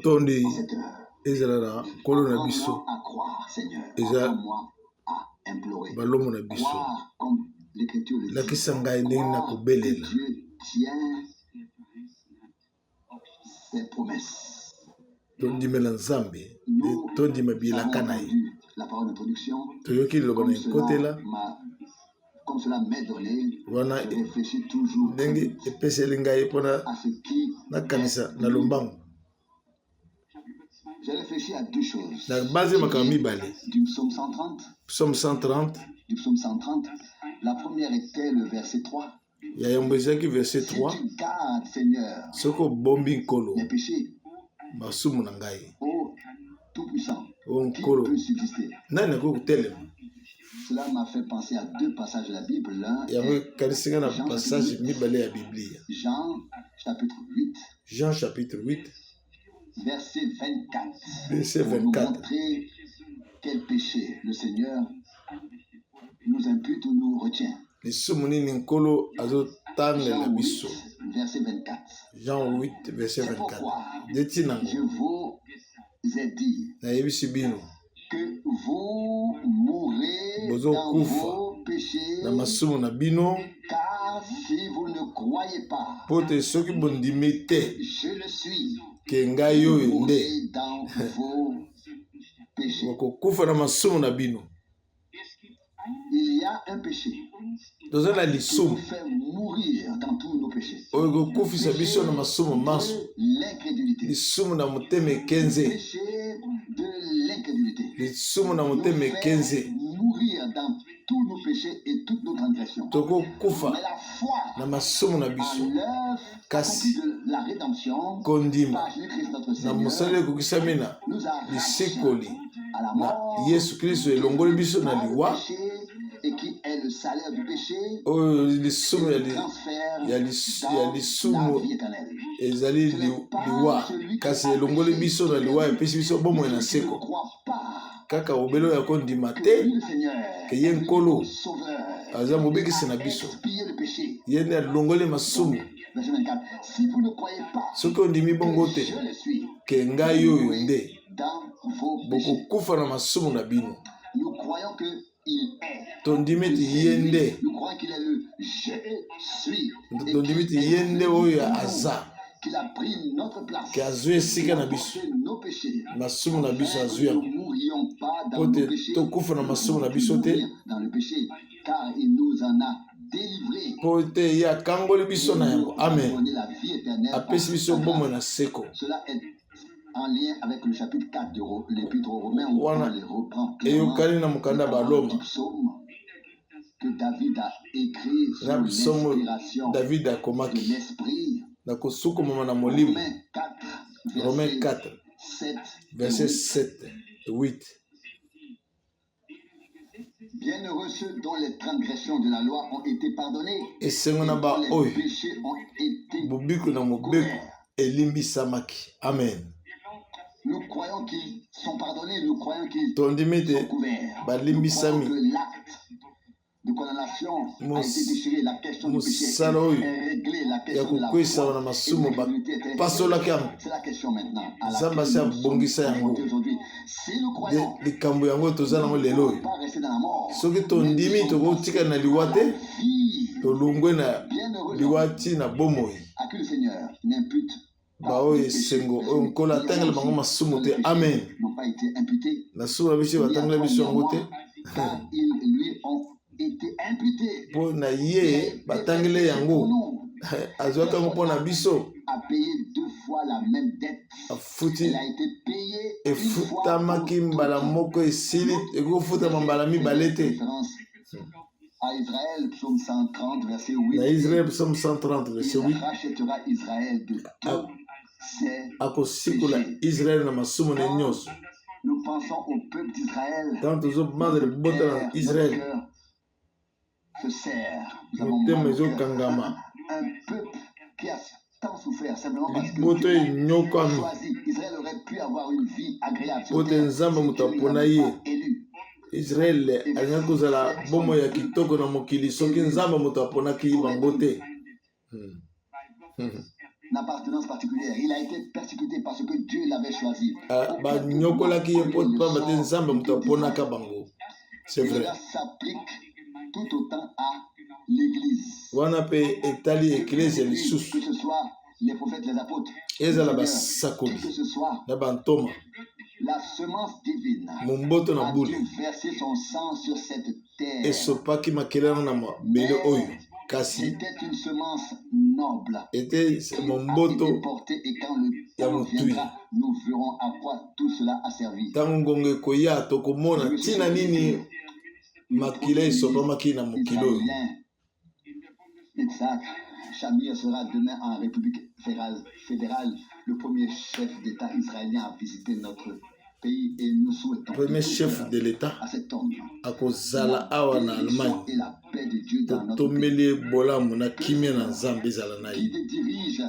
tondi en cette heure. ezalala kolo na biso Apprends-moi à croire, Seigneur. eza Apprends-moi à implorer. balomo na biso Croire comme l'Écriture le dit. lakisa ngai ndenge na Croire que kobelela Dieu tient ses promesses. tondimela nzambe Nous tondima bilaka avons na ye entendu la parole d'introduction. toyoki liloba na ekotela Comme cela m'est donné, wana je réfléchis toujours ndenge epeseli ngai mpona à ce qui nakanisa na lombango j'ai réfléchi à deux choses. na base makambo mibale Du psaume 130. psaume 130 Du psaume 130. La première était le verset 3. ya yambo ezalaki verset Si 3 tu gardes, Seigneur, soki obombi nkolo les péchés, masumu na ngai ô Tout-Puissant, o qui nkolo peut subsister? nani akoki kotelema Cela m'a fait penser à deux passages de la Bible. L'un yango est ekanisi ngai na passage mibale ya biblia Jean chapitre 8, Jean chapitre 8 verset 24. verset Pour nous 24 montrer quel péché le Seigneur nous impute ou nous retient. lisumu nini nkolo azotangela Jean 8, biso verset 24. Jean 8 verset C'est 24 pourquoi ndeti je nango vous ai dit nayebisi bino que vous mourrez Bozo dans kufa vos péchés, na masumu na bino car si vous ne croyez pas, mpo te soki bondimi te je le suis, ke ngai vous oyo nde mourrez dans vos péchés. bakokufa na masumu na bino Il y a un péché toza na qui nous lisumu fait mourir dans tous nos péchés. oyo ekokufisa biso na masumu manso De l'incrédulité. lisumu na motema ekenze Péché de l'incrédulité. lisumu na Nous motema fait ekenze mourir dans tous nos péchés et toutes nos transgressions. tokokufa Mais la foi na masumu na à biso l'œuvre Kasi. accomplie de la rédemption kondima par Jésus-Christ notre na Seigneur mosala ekokisami na nous a rachetés lisekoli à la na mort yesu kristo elongoli biso na par le liwa péché et qui est le salaire du péché oyo lisumu et ya le li- transfert ya dans lisumu la vie éternelle. ezali liwa kasi elongoli biso na liwa epesi biso bomoi na Celui qui ne seko croit pas kaka obele oyo akondima que te lui, le Seigneur ke ye est nkolo notre sauveur, aza mobikisi il na a biso expié le péché. ye nde alongoli masumu Verset 24. Si vous ne croyez pas soki ondimi bongo que te je le suis, ke ngai oyo mourrez nde dans vos péchés. bokokufa na masumu na bino Nous croyons qu'il est. tondimi Que ti c'est ye lui. nde Nous croyons qu'il est le je suis. Et tondimi ti ye nde oyo aza qu'il a pris notre place. ke azwi esika na biso Porté nos péchés. masumu na biso Afin azwi que nous yango ne mourions pas dans mpo nos te péchés. tokufa na masumu na Nous biso te mourir dans le péché, car il nous en a délivrés. mpo te ye akangoli biso na yango amen Donné la vie éternelle apesi par biso sa bomoi grâce. na seko Cela est en lien avec le chapitre 4 de l'Épître aux Romains où Wana Paul les reprend clairement eyokani na mokanda les paroles baloma du psaume que David a écrit na sous bisomo l'inspiration david de akomaki l'Esprit. na kosukumama na molimo Romains 4, romain 4 7, verset 7 8 Bienheureux ceux dont les transgressions de la loi ont été pardonnées esengo et na dont les baoyo péchés ont été bobiko na mobeko couverts. elimbisamaki amen Nous croyons qu'ils sont pardonnés, nous croyons qu'ils tondimi te sont couverts. balimbisami Nous croyons que l'acte de condamnation a été déchiré, la question du péché mosala oyo est réglée, la ya question de la kokwesama na foi et de masumu l'incrédulité est réglée. bapasolaki yango C'est la question maintenant à nzambe asi laquelle nous sommes abongisa yango confrontés aujourd'hui. Si nous croyons, likambo yango toza nango nous ne lelo pouvons oyo pas rester dans la mort. soki tondimi tokotika na liwa te Vie tolongwe na bienheureuse liwa ti na bomoi à qui le Seigneur n'impute pas baoyo de péché. esengo oyo nkolo atangela bango masumu te amen N'ont pas été imputés, na sumu na biso batangela biso yango te car ils lui ont été imputés. mpo na ye batangele yango azwaki yango mpo na biso A payé 2 fois la même dette. afuti Elle a été payée une fois pour efutamaki mbala toutes. moko esili ekofutama mbala mibale te Référence à Israël, psaume 130, verset 8. na israel psaume 130 verset Il 8 rachètera Israël de tous ses akosikola israel na masumu na nyonso Nous pensons au peuple d'Israël. ntango tozobanda libota na Notre israel cœur se serre. Nous avons motema mal au cœur. ezokangama Un peuple qui a tant souffert simplement parce que liboto Dieu l'a enyokami choisi. Israël aurait pu avoir une vie agréable sur mpo te terre nzambe si moto Dieu apona l'avait ye pas élu. israel alingi kozala bomoi ya kitoko na mokili soki nzambe moto aponaki bango te appartenance particulière. Il a été persécuté parce que Dieu l'avait choisi. banyokolaki ye po pamba te nzambe moto aponaka bango. C'est vrai. Cela s'applique tout autant à l'Église. Wana pe etali eklezia lisusu. Que ce soit les prophètes, les apôtres, ezala que basakoli ce soit na bantoma la semence divine momboto na a bule Dieu versé son sang sur cette terre. esopaki makelelo na mabele oyo kasi C'était une semence noble. ete momboto Porté, et quand le ya temps motui. viendra, nous verrons à quoi tout cela a servi. ntango ngongo ekoya tokomona ntina nini makila esopamaki na mokili oyo. Isaac Shamir sera demain en République fédérale le premier chef d'État israélien à visiter notre pays et nous souhaitons premier chef de l'État à cet homme akozala awa na Allemagne et la paix de Dieu dans notre pays. totombeli bolamu na kimia na nzambe ezala na ye. Qui dirige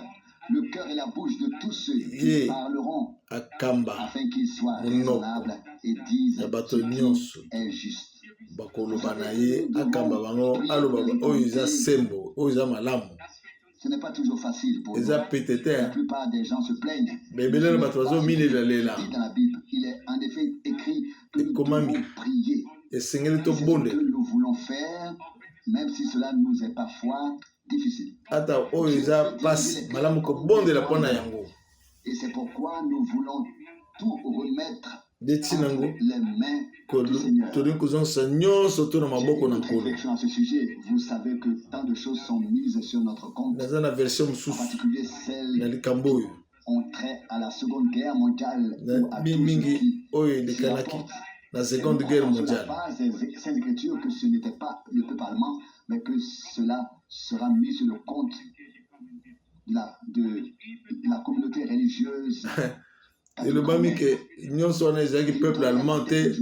le cœur et la bouche de tous ceux qui Ye parleront akamba afin qu'ils soient monoko raisonnables et disent ya bato ce nyonso qui est juste. bakoloba na ye akamba bango aloba oyo eza sembo oyo eza malamu. Ce n'est pas toujours facile pour nous. eza petete La plupart des gens se plaignent. bebele na bato bazomilelela Dit dans la Bible, il est en effet écrit que nous ekomami devons prier. esengeli C'est ce que tobondela nous voulons faire, même si cela nous est parfois difficile. ata oyo eza pasi malamu kobondela mpo na yango Et c'est pourquoi nous voulons tout remettre nde ntina entre yango les mains du Seigneur. tolingi kozongisa nyonso to na maboko na J'ai une nkolo. réflexion à ce sujet. Vous savez que tant de choses sont mises sur notre compte, naza na version en mosusu particulier na celles likambo oyo ont trait à la Seconde Guerre mondiale ou à tout ce mingi qui oyo s'y elekanaki rapporte. na seconde guerre Sur la mondiale. base des Saintes Écritures que ce n'était pas le peuple allemand, mais que cela sera mis sur le compte de la communauté religieuse. elobami ke nyonso wana ezalaki peuple allemand te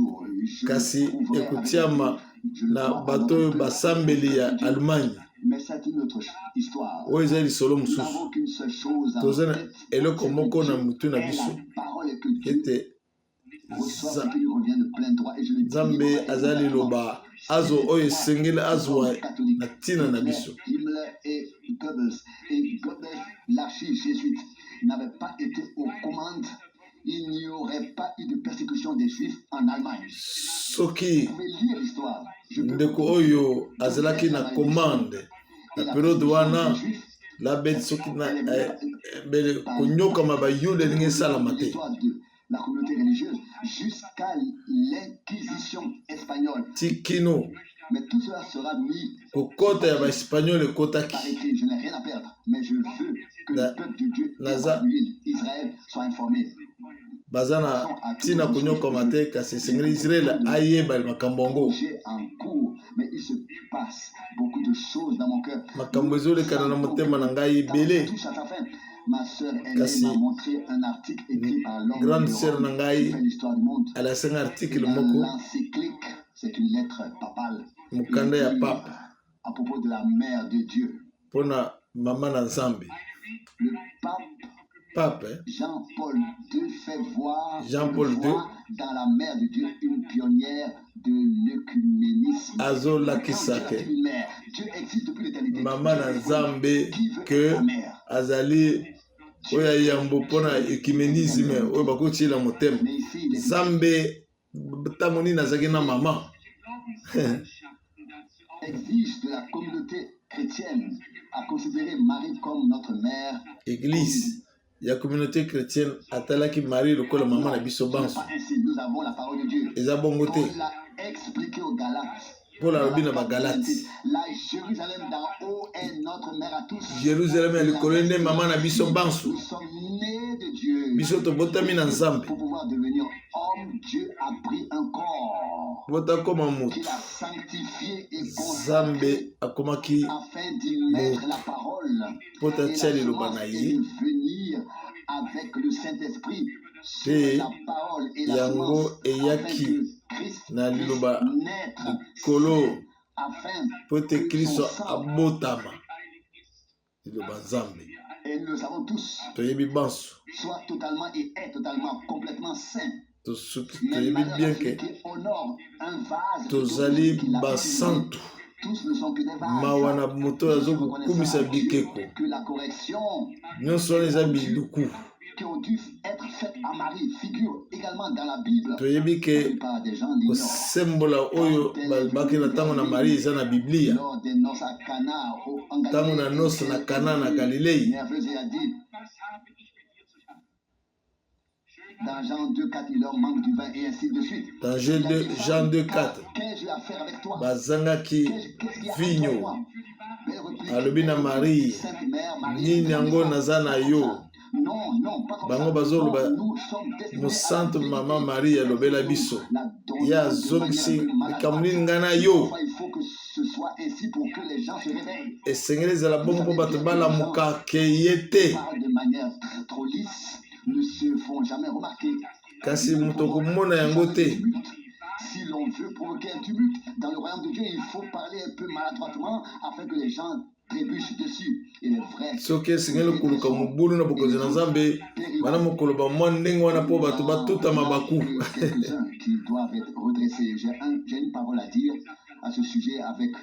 kasi ekotiama na bato oyo basambeli ya Allemagne Mais c'est une autre histoire. oyo eza lisolo Nous mosusu. n'avons qu'une seule chose toza en na tête, eloko c'est moko que na Dieu mutu na est biso la parole et que Dieu ete reçoit ce qui lui revient de plein droit. Et je le dis nzambe aza liloba azo oyo esengeli azwa na ntina na biso. Himmler et Goebbels l'archi-jésuite, n'avaient pas été aux commandes, il n'y aurait pas eu de persécution des Juifs en Allemagne. soki Vous pouvez lire l'histoire. Je peux ndeko oyo azalaki na commande na periode wana labeti soki na mbele konyokama bayuda ndenge esalama te l'histoire de la communauté religieuse jusqu'à l'inquisition espagnole. ti kino Mais tout cela sera mis kokota ya baespagnol par ekotaki écrit. Je n'ai rien à perdre, mais je veux que le peuple de Dieu, Israël, soit informé. baza na ntina konyokama te kasi esengeli israele ayeba makambo yango. J'ai en cours, mais il se passe beaucoup de choses dans mon cœur. makambo ezolekana na motema na ngai ebele Touche à sa fin. Ma sœur Kasi, m'a montré un article écrit par l'homme grande de sœur Rome na qui ngai fait l'histoire du monde. alasenga Et article dans moko l'encyclique, c'est une lettre papale. mokanda ya pape À propos de la mère de Dieu. mpona mama na nzambe. Le pape pape Jean-Paul II fait voir Jean-Paul II dans la mère de Dieu une pionnière de l'œcuménisme. azolakisa ke Une mère. Dieu existe depuis l'éternité. mama na nzambe ke azali oyo ayambo mpona ecumenisme oyo bakotiela motema. Mais ici, il est nzambe ntango nini azalaki na mama exige de la communauté chrétienne à considérer Marie comme notre mère. église ya communauté chrétienne atalaki Marie lokola mama na biso Ce n'est banso pas ainsi. Nous avons la parole de Dieu. eza bongo te. Paul l'a expliqué aux Galates. Paul alobi na bagalate La Jérusalem d'en haut est notre mère à tous. Jérusalem ya likolo nde mama na biso banso. Nous sommes nés de Dieu. biso tobotami na nzambe Pour pouvoir devenir homme, Dieu a pris un corps botakoma motu qu'il a sanctifié et nzambe consacré akomaki afin d'y mettre la parole. po Et la tatia liloba semence na est ye de venir avec le Saint-Esprit sur Pe la parole et la yango semence eyaki afin que Christ na liloba puisse naître likolo afin po te que kristo son sang, abotama liloba nzambe et nous le savons tous, toyebi banso soit totalement et est totalement complètement saint. tosuki Mais toyebi malheur bien à celui ke qui honore un vase tozali qu'il a utilisé basantu tous ne sont que des mawa na moto azokokumisa bikeko que la correction nyonso wana eza biluku qui ont dû être faites à Marie figure également dans la Bible. toyebi ke kosembola oyo balobaki na ntango na Marie eza na Biblia ntango na noce na Kana na Galilei. Dans Jean 2,4, il leur manque du vin et ainsi de suite. Dans Jean 2,4, bazangaki vinyo alobi na Marie nini yango naza na yo. Bango bazoloba mosantu mama Marie alobela biso ya zongisi likambo nini ngai na yo. Esengeli ezala bongo mpo bato balamuka ke ye te. Ne se font jamais remarquer. Kasi moto komona yango te. Si l'on veut provoquer un tumulte dans le royaume de Dieu, il faut parler un peu maladroitement afin que les gens trébuchent dessus. Il est vrai. Soki esengeli koluka mobulu na bokonzi na Nzambe bana mokolo ba mwa ndenge wana mpo bato batutama baku. Quelques-uns qui doivent être redressés. J'ai une parole à dire à ce sujet avec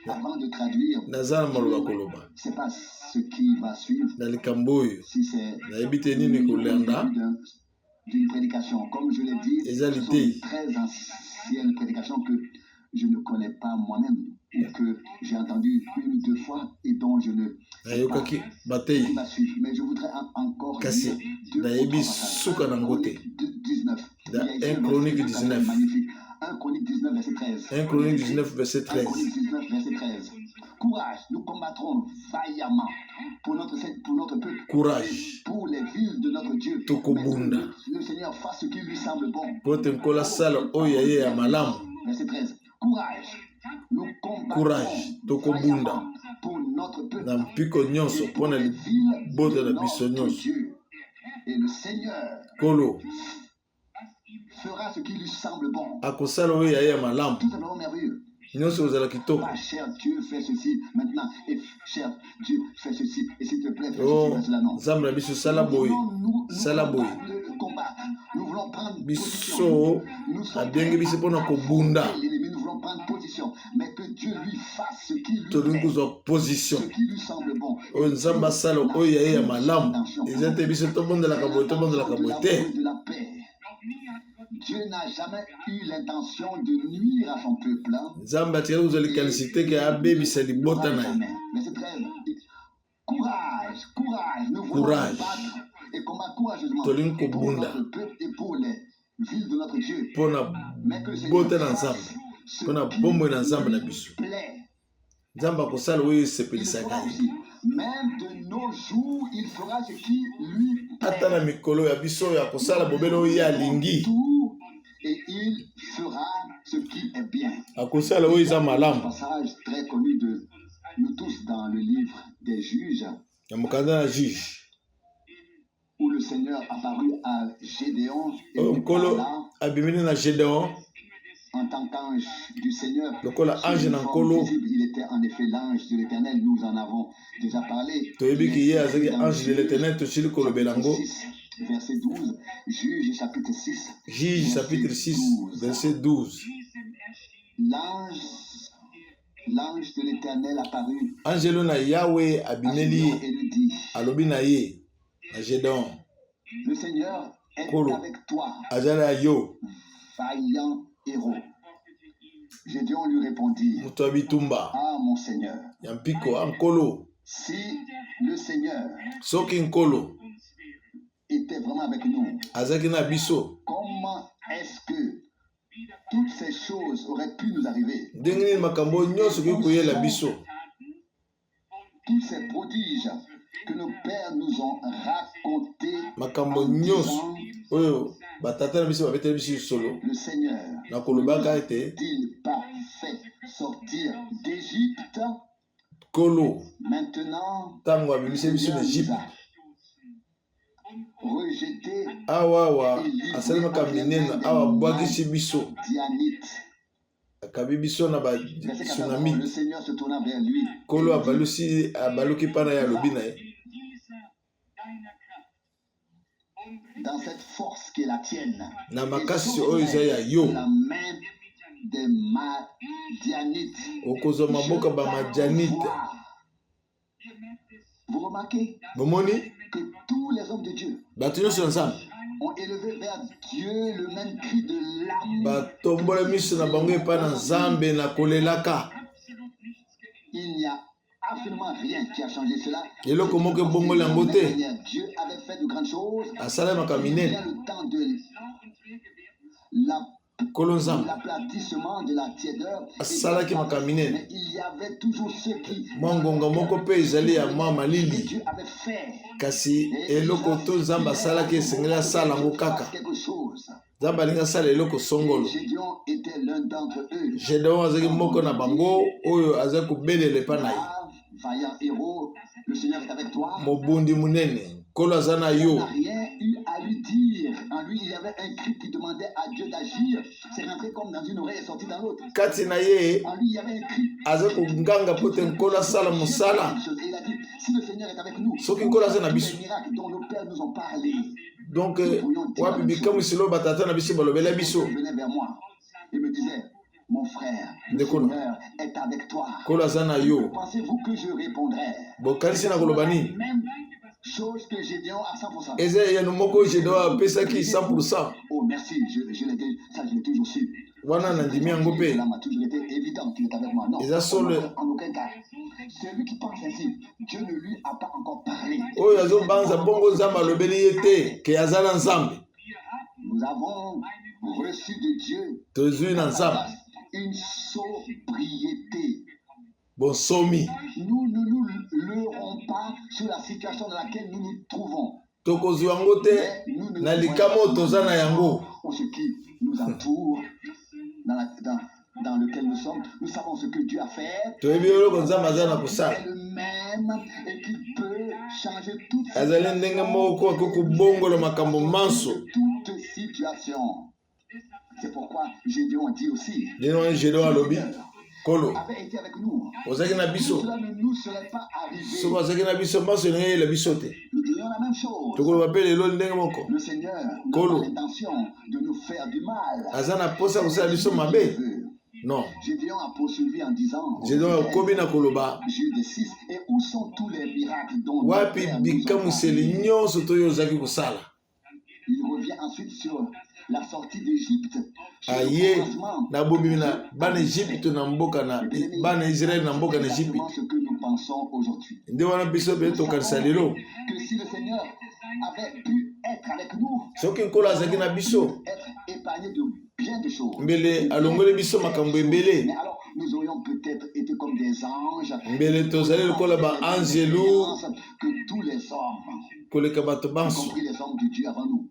avant de traduire. Nazana maloba koloba. C'est pas ce qui va suivre. Na likambo oyo. Si c'est d'une prédication, comme je l'ai dit, ce sont de très anciennes prédications que je ne connais pas moi-même ou que j'ai entendu une ou deux fois et dont je ne sais pas qui va suivre. Mais je voudrais encore lire deux Chroniques 19. 1 Chronique 19. Magnifique. 1 Chronique 19, verset 13. 1 Chronique 19, verset 13. 1 Chronique 19, verset 13. Courage, nous combattrons vaillamment pour notre peuple. Courage. Pour les villes de notre Dieu. Tokobunda. Le Seigneur fasse ce qui lui semble bon. Verset 13. Courage. Nous combattrons Tokobunda. pour notre peuple. Et pour les villes de notre Dieu. Et le Seigneur fera ce qui lui semble bon. Tout simplement merveilleux. Pas cher Dieu fait ceci maintenant et cher Dieu fait ceci et s'il te plaît fais ceci fais cela non. Nous voulons prendre position. Nous sommes l'ennemi, nous voulons prendre position, mais que Dieu lui fasse ce qui lui plaît, ce qui lui semble bon. De la paix. Dieu n'a jamais eu l'intention de nuire à son peuple. Verset 13. Courage, courage, nous voulons battre et combattre courageusement pour notre peuple et pour les villes de notre Dieu. Mais que le Seigneur fasse ce qui lui plaît. Même de nos jours, il fera ce qui lui plaît. Et il fera ce qui est bien. Un passage très connu de nous tous dans le livre des Juges, où le Seigneur apparut à Gédéon et parla en tant qu'ange du Seigneur. Il était en effet l'ange de l'Éternel, nous en avons déjà parlé. Verset 12, Juge chapitre 6. Juge chapitre 6, verset 12. L'ange de l'Éternel apparut. Angelo na Yahweh abineli alobi na ye na Gédéon. Le Seigneur est avec toi. Azala yo. Vaillant héros. Gédéon lui répondit. Ah mon Seigneur. Yampiko ankolo. Si le Seigneur était vraiment avec nous, comment est-ce que toutes ces choses auraient pu nous arriver? Tous ces prodiges que nos pères nous ont racontés le Seigneur n'a-t-il pas fait sortir d'Égypte? Maintenant, rejeté le Seigneur se tourna vers lui. Dans cette force qui est la tienne, la main Dianite. okozwa maboka ba majanite. Vous remarquez Bomoni que tous les hommes de Dieu bato nyonso ensemble ont élevé vers Dieu le même cri de l'amour. batombola miso na bango epai na Nzambe na kolelaka. Il n'y a absolument rien qui a changé cela. eloko moko ebongoli yango te. Dieu avait fait de grandes choses. asalemaka minene Le temps de kolo Nzambe l'aplatissement de la tiédeur. asalaki maka minene. Mais il y avait toujours ceux qui mwa ngonga moko mpe ezali ya mwa malili, Dieu avait fait kasi eloko to Nzambe asalaki esengeli asala yango kaka. quelque chose. Nzambe alingi asala eloko songolo. Gédéon était l'un d'entre eux. Gédéon azalaki moko na bango oyo azali kobelela epai na ye. Vaillant héros, le Seigneur est avec toi. mobundi munene kolo aza na Il yo. n'a rien eu à lui dire. En lui, il y avait un cri qui demandait à Dieu d'agir. C'est rentré comme dans une oreille et sorti dans l'autre. kati na ye En lui, il y avait un cri. aza konganga po te nkolo asala mosala. Et il a dit, si le Seigneur est avec nous, soki nkolo aza na tous biso les miracles dont nos pères nous ont parlé, donc wapi bikamwisilo batata na biso balobela biso. il venait vers moi et me disait, mon frère, le Dekolo. Seigneur est avec toi. kolo aza na yo. Pensez-vous que je répondrais bokanisi na koloba nini? même chose que Gédéon à 100%. eza eyano moko Gédéon apesaki 100%. Oh merci, je l'ai toujours su. wana na ndimi yango mpe Cela m'a toujours été évident qu'il est avec moi. Non, eza solo en aucun cas. Celui qui pense ainsi, Dieu ne lui a pas encore parlé. oyo azobanza bongo Nzambe alobeli ye te ke aza na Nzambe. Nous avons reçu de Dieu tozwi na Nzambe une sobriété. bonsomi. Nous ne nous leurrons pas sur la situation dans laquelle nous nous trouvons. tokozwi yango te Mais nous ne na nous likama oyo toza na yango. ou ce qui nous entoure, dans lequel nous sommes. Nous savons ce que Dieu a fait. toyebi eloko Nzambe aza na kosala. C'est le même et qui peut changer toute azali ndenge moko akoki kobongola makambo manso. toute situation. C'est pourquoi Gédéon dit aussi, lino Gédéon alobi kolo avait été avec nous. ozalaki na biso. Cela ne nous serait pas arrivé. soki azalaki na biso manso elingi eyela biso te. Nous dirions la même chose. tokoloba mpe lelo ndenge moko Le Seigneur n'a Kolo. pas l'intention de nous faire du mal. aza na posa kosala biso mabe. non, Gédéon a poursuivi en disant, Gédéon akomi na koloba Jude 6, et où sont tous les miracles dont nos wapi pères nous ont bikamwiseli parlé? nyonso to oyo ozalaki kosala. Il revient ensuite sur la sortie d'Égypte. Sur le aye commencement. na bomimi na bana Egypte na mboka na bana Israel na mboka na C'est Egypte. exactement ce que nous pensons aujourd'hui. nde wana biso mpe tokanisa lelo Que si le Seigneur avait pu être avec nous, soki nkolo azalaki na biso être épargné de bien de choses. mbele alongoli biso makambo ebele. Mais alors, nous aurions peut-être été comme des anges. mbele tozali lokola baangelu Que tous les hommes, koleka bato y banso. compris les hommes de Dieu avant nous.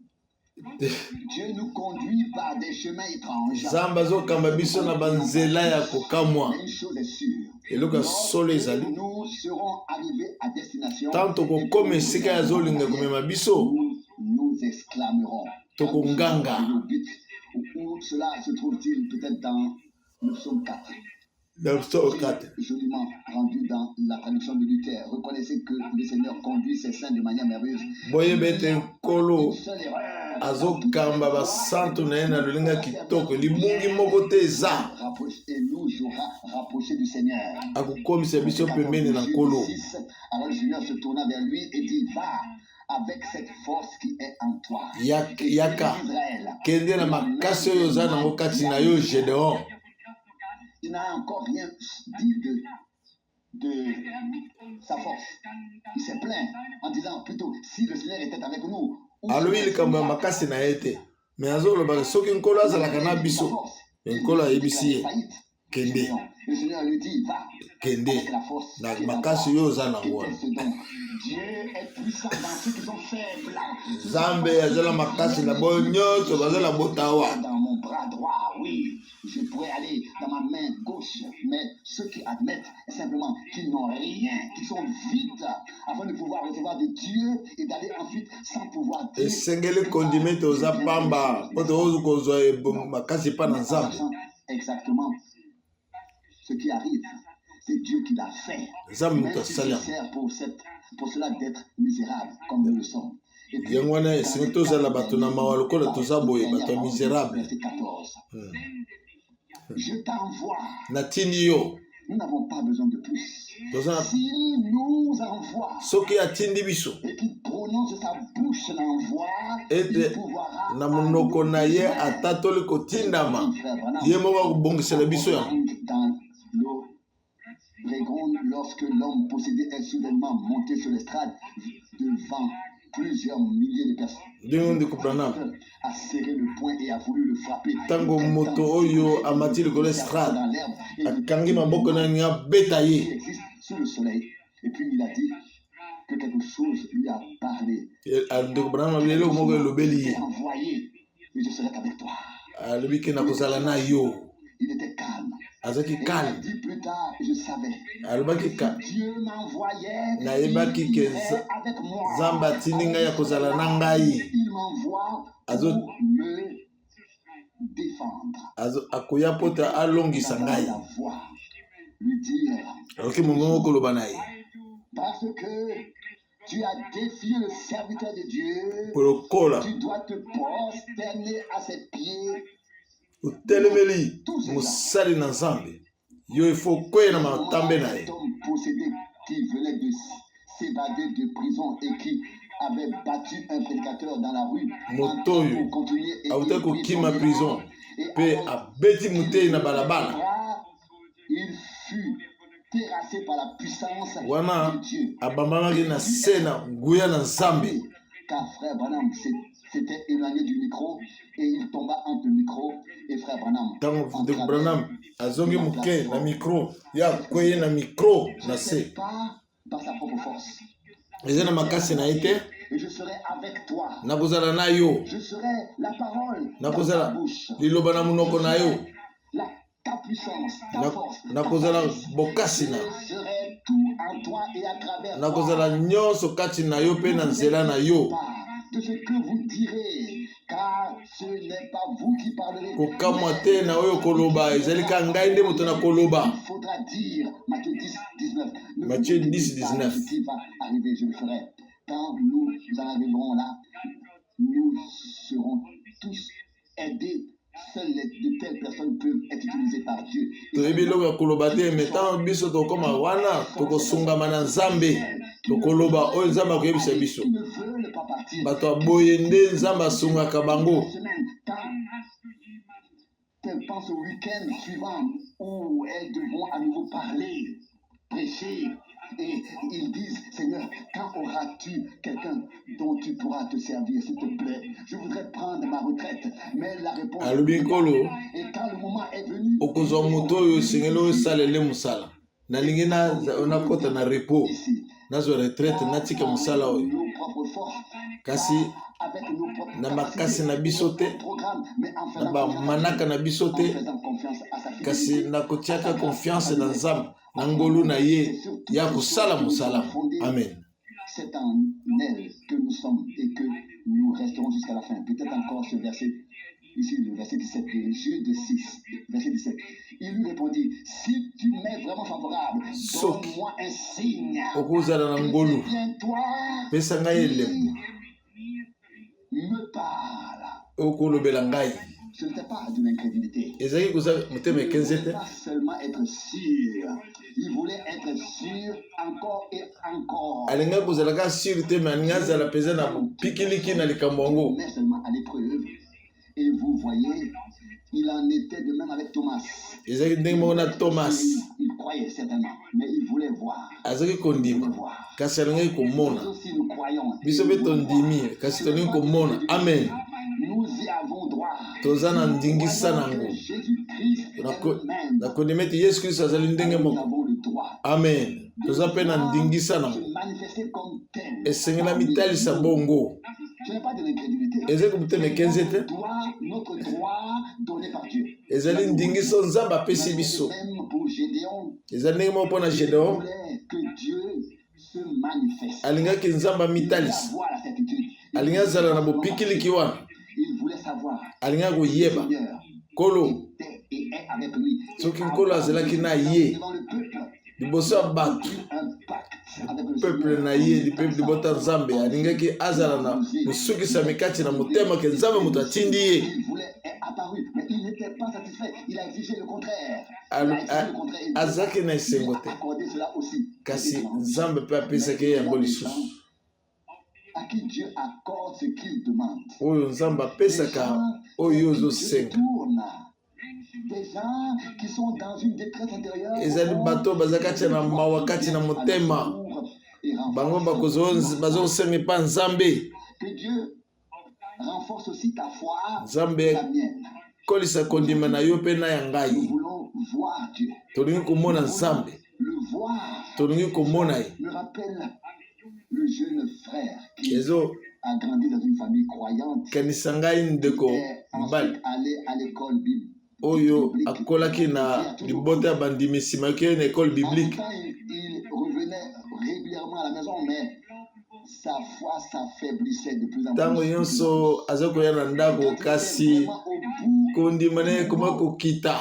Dieu nous conduit par des chemins étranges. Nzambe azokamba biso na banzela ya kokamwa. Mais une chose est sûre. eloko ya solo ezali Nous serons arrivés à destination. tanto kokoma esika ya zolinga komema biso Nous exclamerons. tokonganga. Le but, où cela se trouve-t-il peut-être dans le psaume 4. na psaume 4 Joliment rendu dans la traduction de Luther. Reconnaissez que le Seigneur conduit ses saints de manière merveilleuse. boyeba ete nkolo Une seule erreur. azokamba basantu na ye na lolinga kitoko libungi moko te eza Et nous aura rapproché du Seigneur. akokomisa biso pembeni na nkolo. Alors le Seigneur se tourna vers lui et dit, va avec cette force qui est en toi. yaka Israël. kende na makasi oyo oza nango kati na yo Gédéon. Il n'a encore rien dit de sa force. Il s'est plaint en disant plutôt, si le Seigneur était avec nous. alobi likambo ya makasi na ye te me azolobaka soki nkolo azalaka na biso me nkolo ayebisi ye kende Le Seigneur lui dit, va kende avec la force na qui est en makasi toi. oyo oza nango wana. Qu'est-ce donc? Dieu est puissant dans ceux qui sont faibles. Nzambe azala makasi na boyo nyonso bazala botawa. Dans mon bras droit, oui, je pourrais aller dans ma main gauche, mais ceux qui admettent simplement qu'ils n'ont rien, qu'ils sont vides, afin de pouvoir recevoir de Dieu et d'aller ensuite sans pouvoir dire. esengeli kondimete oza pamba po tokoki kozwa makasi epai na Nzambe. Exactement ce qui arrive. C'est Dieu qui l'a fait. Nzambe Même moto si asali c'est yango. nécessaire pour cela d'être misérable, comme nous le sommes. Et puis, yango wana esengi tozala bato na mawa lokola toza boye bato ya misérable. verset 14. Je t'envoie. Natindi yo. Nous n'avons pas besoin de plus. S'il nous envoie et qu'il prononce sa bouche l'envoi, il pourra dans lorsque l'homme possédé est soudainement monté sur l'estrade devant plusieurs milliers de personnes, a serré le poing et a voulu le frapper. Tango moto oyo amati le l'estrade akangi maboko na nya betaye. Il existe sous le soleil. Et puis il a dit que quelque chose lui a parlé. Il est envoyé et je serai avec toi. Il était calme. Et il a dit plus tard, je savais. Dieu m'envoyait, il irait avec moi. Il m'envoie pour me défendre. La voix lui dire parce que tu as défié le serviteur de Dieu, tu dois te prosterner à ses pieds. Utelemeli musali na nzambe yo ifo kwena matambe na ye. Possédé qui venait de s'évader de prison et qui avait battu un prédicateur dans la rue. Motoyo auta ko kima prison pe abeti mutei na balabala. Il fut terrassé par la puissance wana de Dieu. Abamamaki na sena nguya na nzambe. Car frère Branham s'était éloigné du micro et il tomba entre le micro et frère Branham. Tant Branham azongi muke na micro ya kweye na micro na se. Pas par sa propre force. Ezena makasi na ite. Et je serai avec toi. Nakozala na yo. Je serai la parole dans nakozala ta bouche. Liloba na munoko na yo. Ta puissance, ta force, nakozala bokasi na. Je serai tout en toi et à travers toi. Nakozala nyonso kati na yo pe na nzela na yo. De ce que vous direz, car ce n'est pas vous qui parlerez. Kokamwa te na oyo koloba ezali ka ngai nde moto na koloba. Il faudra dire Matthieu 10:19. Matthieu 10:19. Ce qui va arriver, je le ferai. Quand nous en arriverons là, nous serons tous aidés. Seules de telles personnes peuvent être utilisées par Dieu. Toyebi loka koloba te metan biso tokoma wana tokosungama na nzambe tokoloba oyo nzambe akoyebisa biso bato aboye nde nzambe asungaka bango. Elles pensent au week-end suivant où elles devront à nouveau parler, prêcher. Et ils disent, Seigneur, quand auras-tu quelqu'un dont tu pourras te servir, s'il te plaît? Je voudrais prendre ma retraite. Mais la réponse est et quand le moment est venu, okozwa moto oyo sengelo osalele musala nalingi na kota na repos nazwa retraite natika musala oyo kasi na makasi na biso te na bamanaka na biso te kasi nakotiaka confiance na nzambe na ngolu na ye ya kosala musala. Amen. C'est en elle que nous sommes et que nous resterons jusqu'à la fin. Peut-être encore ce verset, ici le verset 17, de Jude 6, verset 17. Il lui répondit, si tu m'es vraiment favorable, donne-moi un signe. Viens-toi, me parle. Ce n'était pas de l'incrédulité. Il voulait pas seulement être sûr. Il voulait être sûr encore et encore. Mais seulement à l'épreuve. Et vous voyez, il en était de même avec Thomas. Il croyait certainement, mais il voulait voir. Nous aussi nous croyons. Amen. Nous y avons droit. Jésus-Christ Amen. Esengela mitalisa bongo. Ce n'est pas de l'incrédulité. Notre droit donné par Dieu. Ezali ndingiso nzamba pesi biso. Ezali mo pona Gédéon. Que Dieu se manifeste. Alingaki nzamba mitalisa. Alinga zala na bopikili kiwana. Il voulait savoir. Alinga ko yeba. Kolo. Soki nkolo azelaki na ye. Liboso ya bato peuple na ye di peuple di bota nzambe alingaki azala na musukisa mikati na motema ke nzambe moto atindi ye. exigé le contraire. Azaki na esengo te. Kasi Nzambe pe apesaki yango lisusu. À qui Dieu accorde ce qu'il demande. Oyo Nzambe apesaka oyo ozosenga. Des gens qui sont dans une détresse intérieure. Ezali bato bazakati na mawa kati na motema. Bango bazosenga pa Nzambe. Que Dieu renforce aussi ta foi. Nzambe kolisa kondima na yo pe na ya ngai. Nous voulons voir Dieu. Tolingi komona Nzambe. Le voir. Tolingi komona ye. Me rappelle le jeune frère qui a grandi dans une famille croyante. Kanisa ngai ndeko mbali. Allé à l'école biblique. Oyo akolaki na libota ya bandimisi make na école biblique. Il revenait régulièrement à la maison, mais sa foi s'affaiblissait de plus en plus. Tango nyonso azokoya na ndako kasi kondima ne koma kokita.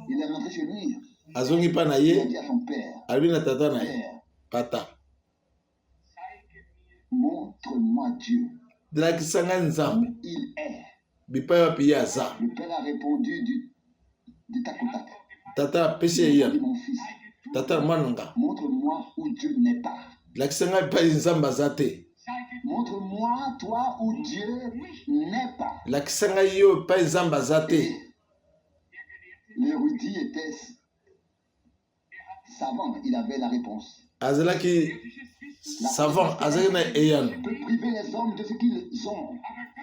Il est rentré chez lui. Azongi pa na ye. Il a dit à son père. Albi na tata na ye. Tata. Montre-moi Dieu. Lakisanga Nzambe. Il est. Bipa wapi ye aza. Le père a répondu du tac au tac. Tata apesi ye ya. Mon fils. Tata mwananga. Montre-moi où Dieu n'est pas. Lakisanga pa Nzambe aza te. Montre-moi toi où Dieu n'est pas. Lakisanga yo pa Nzambe aza te. L'érudit était savant, il avait la réponse. Azalaki savant, azalaki na eyano. Peut priver les hommes de ce qu'ils ont.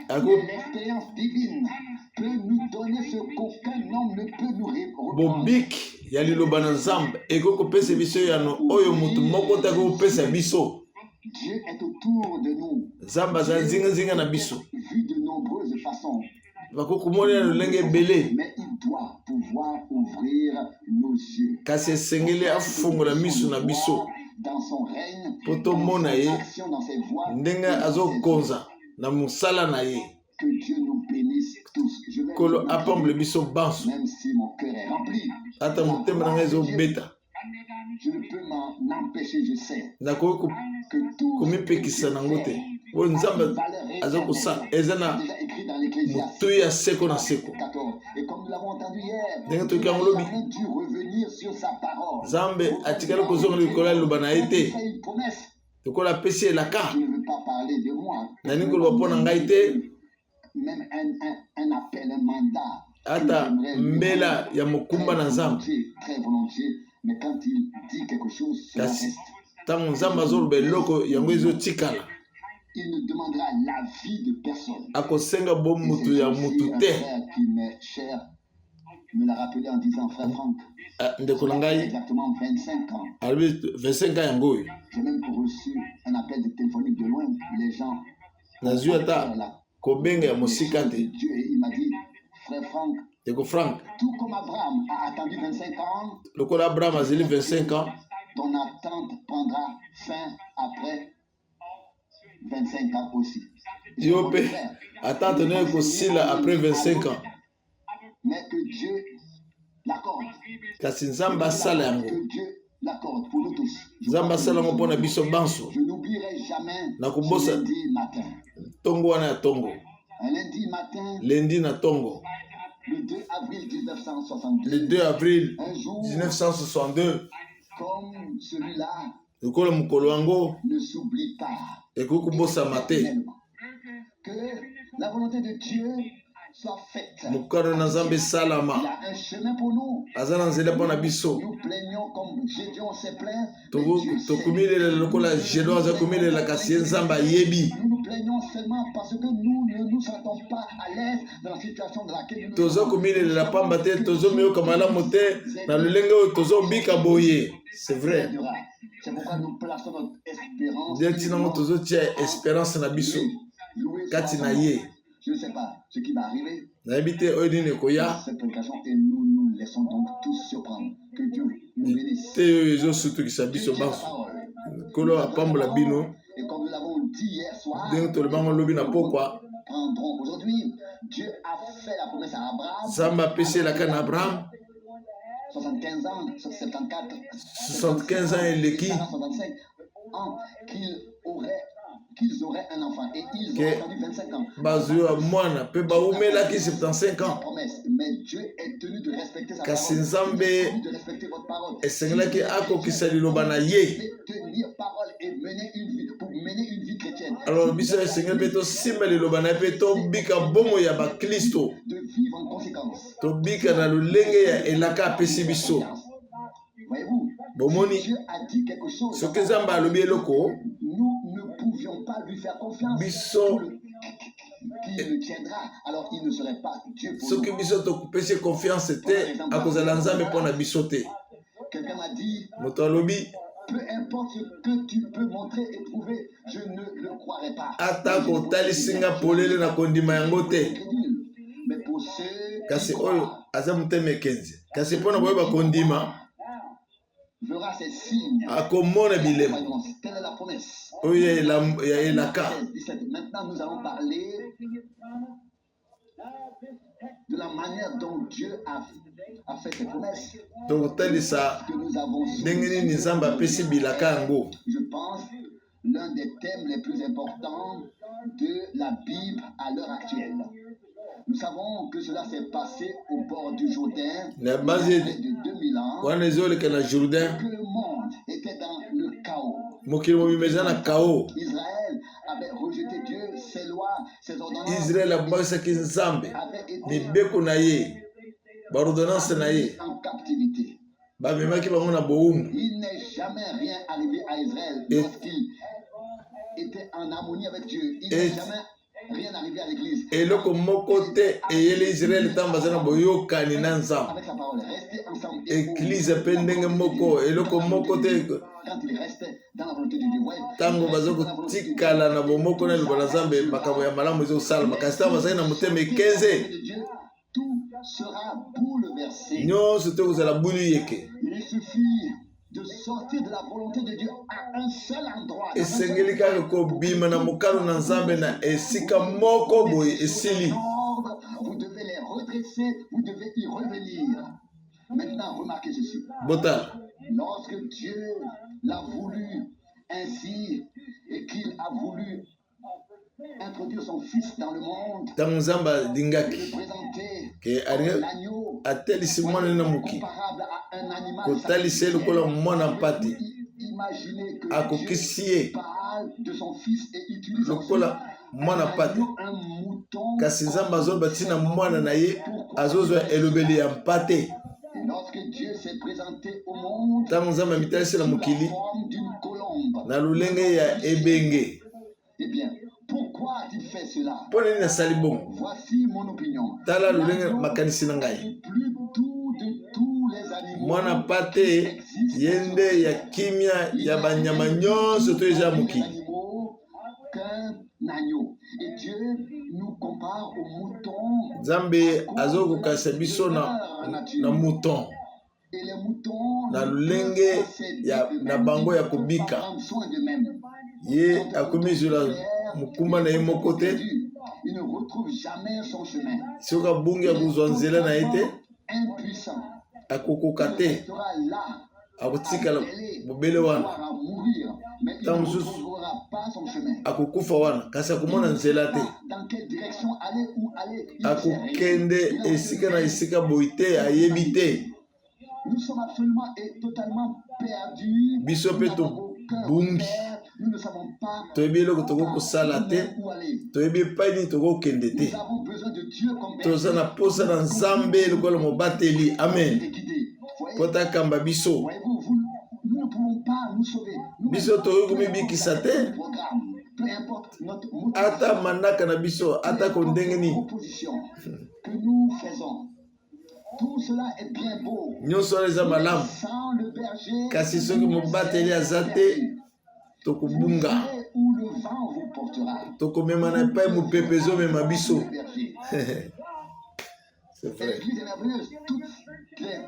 Mais l'expérience divine peut nous donner ce qu'aucun homme ne peut nous reprocher. Bobik ya liloba na Nzambe eko kopesa biso yano oyo mutu moko ta kopesa biso. Dieu est autour de nous. Nzambe aza nzinga na biso. Vu de nombreuses façons. Bakokomona lolenge belé. Mais il doit pouvoir ouvrir nos yeux. Kasi esengeli afungola miso na biso. Dans son règne, poto mona ye dans ses voies, ndenge azokonza na musala na ye. Que Dieu nous bénisse tous. Kolo apamble biso banso. Même si mon cœur est rempli. Ata motema na ezo beta. Je ne peux m'en empêcher, je sais. Nako que tout komipekisa nango te. O Nzambe azokosa ezana mutu ya seko na seko. Et comme nous l'avons entendu hier, ndenge toki yango lobi dû revenir sur sa parole. Nzambe atikali kozonga likolo ya liloba na ye te. Lokola apesi elaka. Je ne veux pas parler de moi. Nani koloba mpo na ngai te. Même un appel, un mandat. Ata mbela ya mokumba na Nzambe. Très volontiers, mais quand il dit quelque chose, cela reste. Tango Nzambe azoloba eloko yango ezotikala. Il ne demandera l'avis de personne. Akosenga bo mutu ya mutu te. Qui m'est cher me l'a rappelé en disant, frère Franck. Ndeko na ngai exactement 25 ans. Albi 25 ans yango oyo. J'ai même reçu un appel de téléphonique de loin. Les gens. Nazwi ata kobenga ya mosika te. Dieu, il m'a dit, frère Franck. Ndeko Franck. Tout comme Abraham a attendu 25 ans. Lokola Abraham azeli 25 ans. Ton attente prendra fin après 25 ans aussi. Yo pe attente ne kosila après 25 ans. Mais que Dieu l'accorde. Kasi Nzambe asala yango. Que Dieu l'accorde pour nous tous. Nzambe asala yango mpona biso banso. Je n'oublierai jamais nakobosa lundi matin. Tongo wana ya tongo. Un lundi matin. Lundi na tongo. Le 2 avril 1962. Le 2 avril un jour, 1962. Comme celui-là. Lokola mukolo yango. Ne s'oublie pas. Ekokobosama te. Que la volonté de Dieu soit faite. Mukano na Nzambe salama. Il y a un chemin pour nous. Aza na nzela mpona biso. Nous plaignons comme Gédéon s'est plaint. Tokumilela lokola Gédéon aza kumilela kasi Nzambe ayebi. Nous plaignons seulement parce que nous ne nous sentons pas à l'aise dans la situation dans laquelle nous sommes. Tozo kumilela pamba te tozo miyoka malamu te na lolenge oyo tozo bika boye. C'est vrai. C'est pourquoi nous plaçons notre espérance. Directement tozo tia espérance na biso. Kati na ye. Je ne sais pas ce qui va arriver. Cette prédication et nous nous laissons donc tous surprendre. Que Dieu nous bénisse. Et comme nous l'avons dit hier soir, prendrons aujourd'hui, Dieu a fait la promesse à Abraham. 75 ans, 74, 75 ans et l'équipe. 65 ans qu'il aurait qu'ils auraient un enfant. Et ils ont attendu 25 ans. Mais Dieu est tenu de respecter sa parole. Il est tenu de respecter votre parole. Il est tenir parole et mener une vie, pour mener une vie chrétienne. Alors, de vivre en conséquence. Voyez-vous, Dieu a dit quelque chose. Nous ne pouvions pas lui faire confiance. Qu'il le tiendra, alors il ne serait pas Dieu pour nous. Quelqu'un m'a dit, peu importe ce que tu peux montrer et prouver, je ne le croirai pas. Mais pour ceux qui croient, verra ces signes. Quelle est la promesse? Maintenant, nous allons parler de la manière dont Dieu a fait ses promesses. Que nous avons je pense l'un des thèmes les plus importants de la Bible à l'heure actuelle. Nous savons que cela s'est passé au bord du Jourdain il y a près de 2000 ans, que le monde était dans le chaos. Israël avait rejeté Dieu, ses lois, ses ordonnances. Avait été en captivité. Il n'est jamais rien arrivé à Israël lorsqu'il était en harmonie avec Dieu. Il n'est jamais rien arrivé à l'église. Avec sa parole, rester ensemble. Église pendenge moko eloko moko te quand il restait dans la volonté de Dieu. Tango bazoko tikala na bomoko na libala Nzambe makambo ya malamu ezo salama kasi tango bazali na motema ekeze tout sera bouleversé. Nyonso te kozala bulu yeke. Il suffit de sortir de la volonté de Dieu à un seul endroit. Esengeli kaka kobima na mokalo na Nzambe na esika moko boye esili. Vous devez les redresser, vous devez y revenir. Maintenant, remarquez ceci. Botal. Lorsque Dieu l'a voulu ainsi et qu'il a voulu introduire son fils dans le monde, et le présenter comme l'agneau comparable à un animal. Imaginez que Dieu parle de son fils et utilise son fils. Un mouton. Et lorsque Dieu s'est présenté au monde, sous la forme d'une colombe. Eh bien, pourquoi a-t-il fait cela? Voici mon opinion. Plus doux de tous les animaux qu'un agneau. Et Dieu nous compare au mouton. Et les moutons na lulenge na bango ya kubika ye akomizula mukuma na ye moko te soki abungi akozwa nzela na ye te akokoka te akotikala bobele wana ntango mosusu akokufa wana kasi akomona nzela te akokende esika na esika boyi te ayebi te. Nous sommes absolument et totalement perdus. Biso pe to bungi. Nous ne savons pas où aller. Nous avons besoin de Dieu comme Père. Amen. Voyez-vous, nous ne pouvons pas nous sauver. Biso to peu importe notre proposition que nous faisons. Tout cela est bien beau. Sans le berger, kasi soki mobateli azate tokubunga où le vent vous portera. Tokomema na epai mopepezo mema biso. C'est vrai. L'église est merveilleuse, toutes les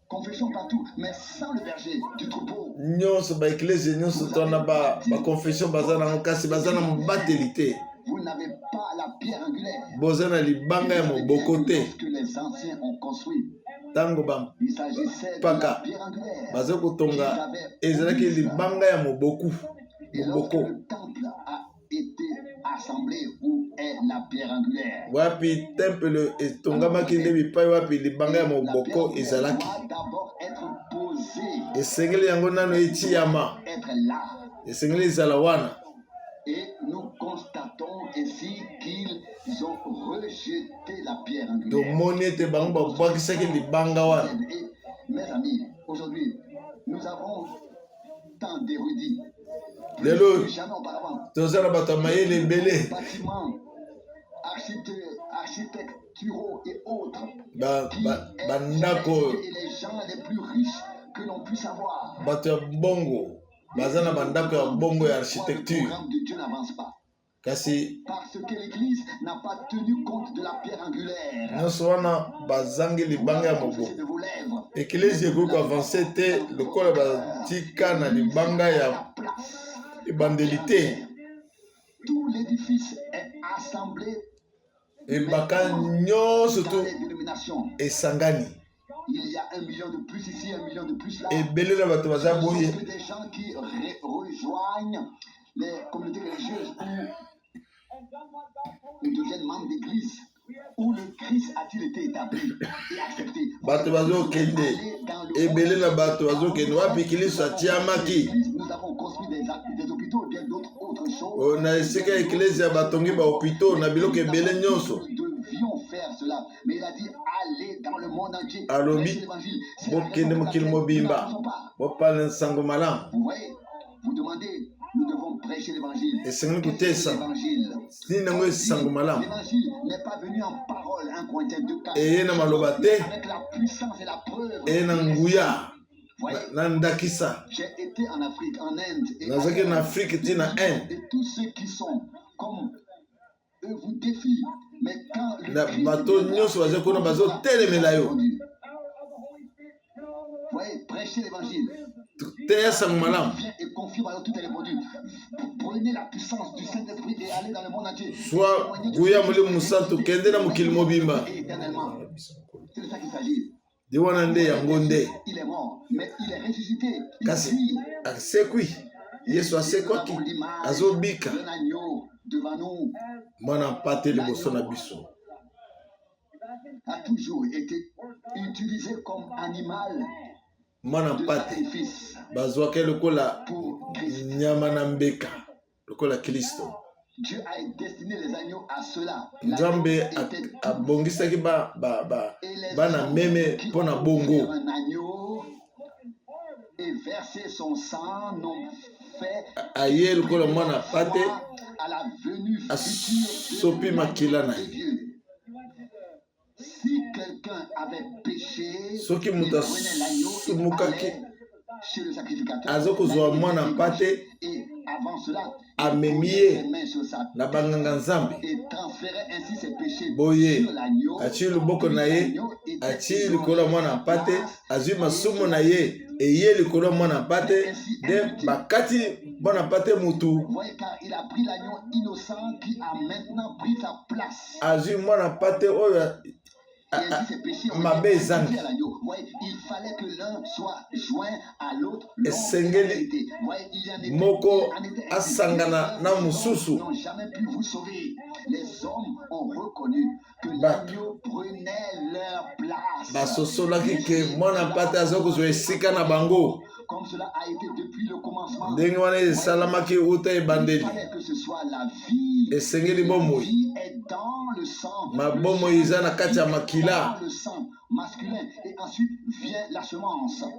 confessions partout, mais sans le berger du troupeau. Nyonso ba église nyonso tona ba confession bazana kasi bazana mobateli te. Vous n'avez pas la pierre angulaire. Bozana libanga ya moboko te. Que les anciens ont construit. Tango bam. Il s'agissait de la pierre angulaire. Bazoko tonga ezalaki libanga ya moboku. Et lorsque le temple a assemblée où est la pierre angulaire. Wapi temple etongamaki nde bipai wapi libanga ya moboko ezalaki. D'abord être posée. Esengeli yango nano etiama. Être là. Esengeli ezala wana. Et nous constatons ici qu'ils ont rejeté la pierre angulaire. Tomoni ete bango babwakisaki libanga wana. Et mes amis, aujourd'hui, nous avons tant d'érudits. Lelo Jamais auparavant. tozala bato ya mayele ebele. Bâtiments, architecturaux et autres. Bandako. Et les gens les plus riches que l'on puisse avoir. Bato ya bongo. Bazana bandako ya bongo ya architecture. Le programme de Dieu n'avance pas. Kasi Parce que l'Église n'a pas tenu compte de la pierre angulaire. nyonso wana bazangi libanga ya moboko. Eklesi ekoki avanse te lokola batika na libanga ya ebandeli te. Tout l'édifice est assemblé. Ebaka nyonso tu esangani. Il y a 1 million de plus ici, 1 million de plus là. Ebele na bato baza boye. Des gens qui rejoignent les communautés religieuses ou deviennent membres d'église où le Christ a-t-il été établi et accepté. Bato bazo kende. Ebele na bato bazo kende wapi Kristo atiamaki. Nous avons construit des hôpitaux et bien d'autres choses. On a esika eklesi ya batongi ba hôpitaux na biloko ebele nyonso. Nous devions faire cela, mais il a dit allez dans le monde entier. Alobi bokende mokili mobimba bopala nsango malamu. Vous voyez, vous demandez, nous devons prêcher l'évangile. Esengeli kutesa nini nango esango malamu. L'évangile n'est pas venu en parole, 1 Corinthiens 2:4. Eye na maloba te. Avec la puissance et la preuve. Eye na nguya na ndakisa. J'ai été en Afrique, en Inde. Nazaki en Afrique ti na Inde. Et tous ceux qui sont comme eux vous défient. Mais quand na bato nyonso baza kuna bazotelemela yo. Voyez, prêchez l'évangile. Teya sango malamu. Et confie alors tout est répondu. Prenez la puissance du Saint-Esprit et allez dans le monde entier. Soit guya molimo musantu kende na mokili mobimba. C'est de ça qu'il s'agit. Di wana nde yango nde. Il est mort, mais il est ressuscité. Kasi asekwi. Yesu asekwaki azobika. Devant nous, mwana mpate liboso na biso. A toujours été utilisé comme animal. Mwana mpate bazwaki lokola nyama na mbeka lokola Kristo. Dieu a destiné les agneaux à cela. Nzambe abongisaki bana meme mpona bongo. Un agneau et verser son sang non fait aye lokola mwana mpate à la venue asopi makila na ye. Si quelqu'un avait péché, soki moto asumukaki chez le sacrificateur, azokozwa mwana mpate et avant cela, amemi ye na banganga nzambe boye atie loboko na ye atie likolo ya mwana mpate azwi masumu na ye eye likolo ya mwana mpate nde bakati mwana mpate mutu azwi mwana mpate oyo mabe ezangi esengeli moko asangana na mosusu. Basosolaki ke mwana mpate aza kozwa esika na bango ndenge wana esalamaki uta ebandeli. Esengeli bomoi mabomoi eza na kati ya makila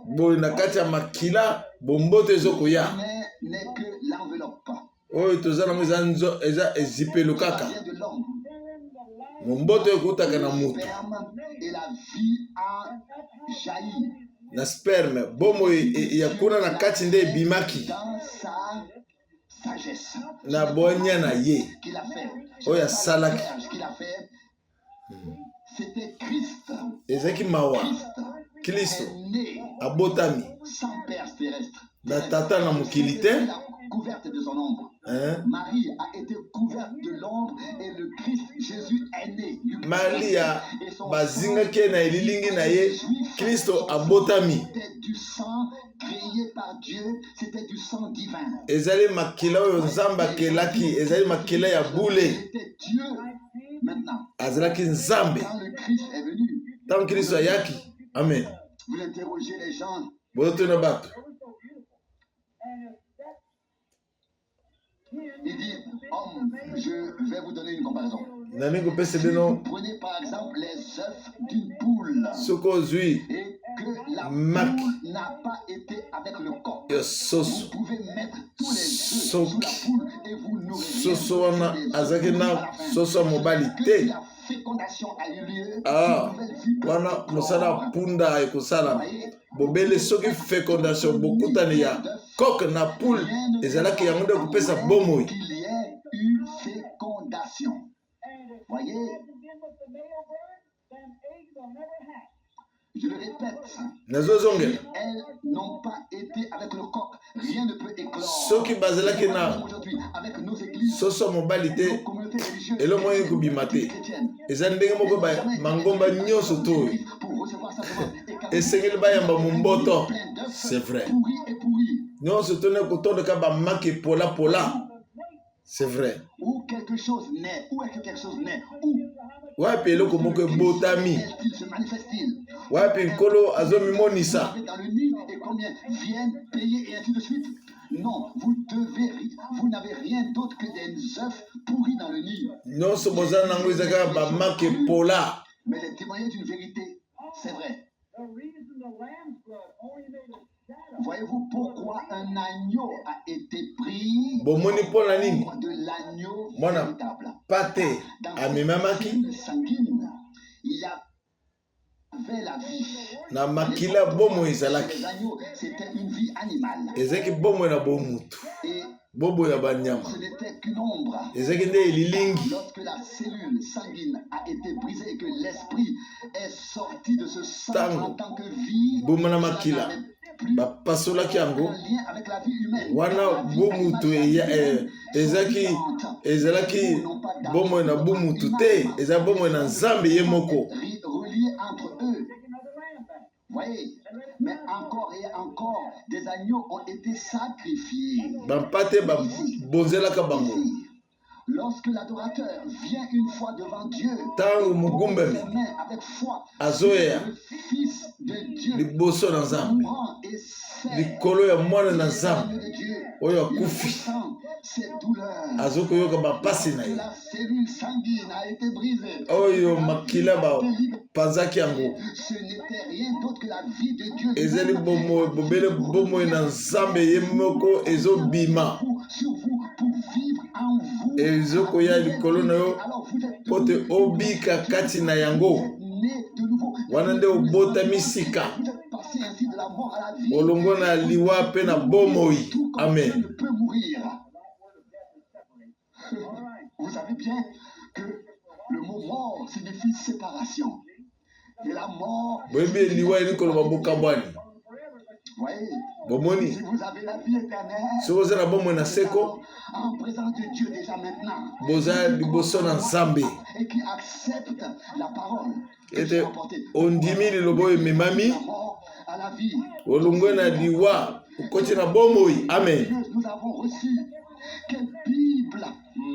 boye na kati ya makila bomboto ezokoya oyo toza nango eza ezipelo kaka momboto ekutaka na moto na sperme bomoi ya kuna na kati nde ebimaki na bonya na ye oyo asalaki ezaki mawa. Kristo abotami na tata na mokili te. Marie a été couverte de l'ombre et le Christ Jésus est né. Maria bazingaki na elilingi na ye, Kristo abotami. C'était du sang créé par Dieu, c'était du sang divin. Ezali makila oyo nzambe akelaki, ezali makila ya bule. C'était Dieu. Maintenant, Azalaki nzambe. quand le Christ est venu, Tant Kristo ayaki. Amen. vous interrogez les gens. Botuna bato. Il dit, homme, je vais vous donner une comparaison. Nani pese Si bino. vous prenez par exemple les œufs d'une poule Soko zui. et que la Mak. poule n'a pas été avec le coq, Yo vous soso. pouvez mettre tous les œufs Soki. sous la poule et vous nourrirez. Soso wana azaki na soso mobali Que te. la fécondation a eu lieu, Ah, une nouvelle vie peut wana éclore. mosala punda ekosala. Bobele soki fécondation bokutani ya coq na poule ezalaki yango nde kopesa bomoi. Qu'il y ait eu fécondation. Voyez, je le répète, Nazozongela. elles n'ont pas été avec le coq. Rien ne peut éclore. Soki bazalaki na Aujourd'hui, avec nos églises, soso mobali nos te. communautés religieuses, Elo moyen kobima te. chrétiennes, Eza ndenge moko ba mangomba nyonso to. pour recevoir simplement Esengeli bayamba mumboto. plein d'œufs C'est vrai. pourris et pourris. Nyonso tone kotondeka ba make pola pola. C'est vrai. Où quelque chose naît, où est-ce que quelque chose naît, où Wapi eloko moko ebotami. est-il, se manifeste-t-il? Wapi nkolo azomimonisa. Dans le nid et combien viennent payer et ainsi de suite. Non, vous n'avez rien d'autre que des œufs pourris dans le nid. Nyonso boza nango ezaka ba make pola. Mais les témoignages d'une vérité, c'est vrai. Voyez-vous pourquoi un agneau a été pris Bomoni pona nini? de l'agneau Mwana véritable. pate Dans amemamaki une sanguine, il y avait la vie. na makila bomo Les ezalaki. agneaux, c'était une vie animale. Ezaki bomo na bomutu. Et Bobo ya banyama. ce n'était qu'une ombre. Ezaki nde elilingi. Lorsque la cellule sanguine a été brisée et que l'esprit est sorti de ce sang Tango. en tant que vie, Bomona cela makila. n'avait plus Bapasolaki yango. un lien avec la vie humaine. Wana La vie bomutu animale, ezaki ezalaki bomo na bomutu te. Eza bomo na nzambe ye moko. reliés entre eux. Voyez, mais encore et encore, des agneaux ont été sacrifiés. Bampate babonzelaka bango. Ici, lorsque l'adorateur vient une fois devant Dieu, Tango pose mugumbemi ses mains avec foi, azoya le Fils de Dieu liboso na nzambe. prend et sert Likolo ya mwana na nzambe l'agneau de Dieu. oyo Il akufi. ressent ses douleurs. Azokoyoka bapasi na Que ye. la cellule sanguine a été brisée. Oyo makila bapanzaki yango. Ce n'était rien d'autre que la vie de Dieu. Ezali bomo bobele bomo na nzambe ye moko ezobima. Sur vous, pour vivre en vous. Ezokoya likolo na yo Alors vous êtes po te obika kati na yango. né de nouveau. Wana nde obotami sika. Vous êtes passé ainsi de la mort à la vie. Olongo na liwa pe na bomoi. Tout comme Dieu Amen. ne peut mourir. Vous savez bien que le mot mort signifie séparation. Et la mort, Boyebi liwa eli koloba bokabwani. voyez, Bomoni. si vous avez la vie éternelle, Soki oza na bomoi na seko, en présence de Dieu déjà maintenant, boza liboso na nzambe. et qui accepte la parole, que Ete Dieu a apportée. ondimi liloba oyo ememami. La mort à la vie. Olongo na liwa okoti na bomoi. Amen. Nous avons reçu. Quelle Bible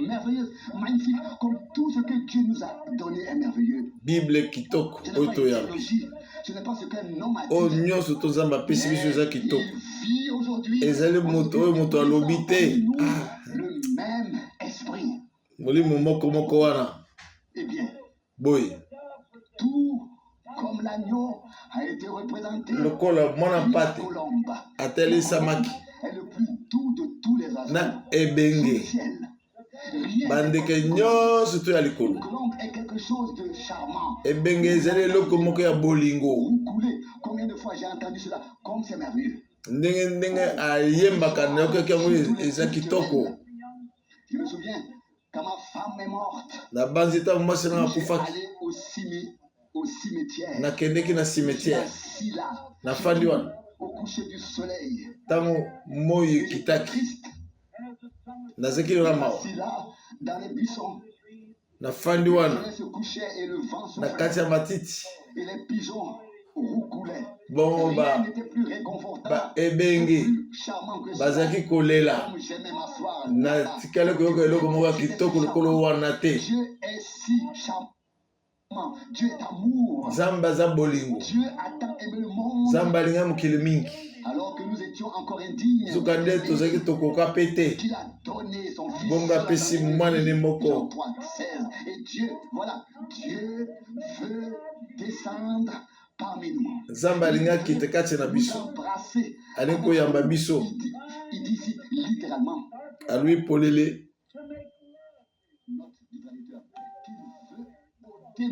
merveilleuse, magnifique, comme tout ce que Dieu nous a donné est merveilleux. Bible kitoko Ce n'est oyo pas une toyamba. théologie, ce n'est pas ce qu'un homme a Oyo dit. nyonso to nzambe apesi biso eza Il kitoko. vit aujourd'hui. Ezali moto oyo moto alobi te. Nous, Ah, le même esprit. molimo moko moko wana. Eh bien, Boye. tout comme l'agneau a été représenté, Lokola mwana la mpate colombe atelesamaki est le plus doux de tous les oiseaux na du ebenge. ciel. Rien. Bandeke nyonso to ya Une likolo. colombe est quelque chose de charmant. Ebenge ezali eloko moko ya bolingo. Vous coulez. Combien de fois j'ai entendu cela? Comme c'est merveilleux. Ndenge ayembaka nayokaki yango eza kitoko. Je me souviens, quand ma femme est morte, Na banzi ntango mwasi nanga j'ai akufaki allé au cimetière. nakendeki na Je suis cimetière assis là, nafandi wana au coucher du soleil. ntango moi Et j'étais ekitaki triste. nazaki na mawa Assis là, dans les buissons. nafandi Le wana soleil se couchait et le vent na soufflait. kati ya matiti Et les pigeons roucoulait. Bon, Rien n'était plus réconfortant, ebenge, plus charmant que ça. bazaki kolela. Comme j'aimais m'asseoir Na là-bas. tikala ko eloko moko kitoko lokolo wana te. Dieu est si charmant. Dieu est amour. Zamba za bolingo. Dieu a tant aimé le monde. Zamba linga mukili mingi. Alors que nous étions encore indignes. Zukande tozaki tokoka pete. Qu'il a donné son fils. Bonga pesi mwana ne moko. Jean 3:16. Et Dieu, voilà, Dieu veut descendre parmi nous. Zamba linga kitekati na biso. Embrasser. Aliko yamba biso. Il dit ici littéralement. A lui polele.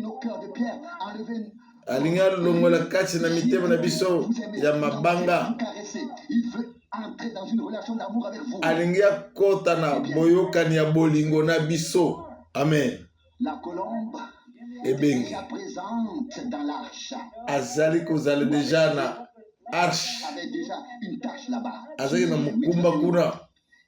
Nos cœurs de pierre, enlever alinga longola kati na mitema na biso ya mabanga. Il veut entrer dans une relation d'amour avec vous. Alinga kota na boyokani ya bolingo na biso. Amen. La colombe est déjà présente dans l'arche. Azali kozala déjà na arche. Avait déjà une tâche là-bas. Azali na mukumba kuna.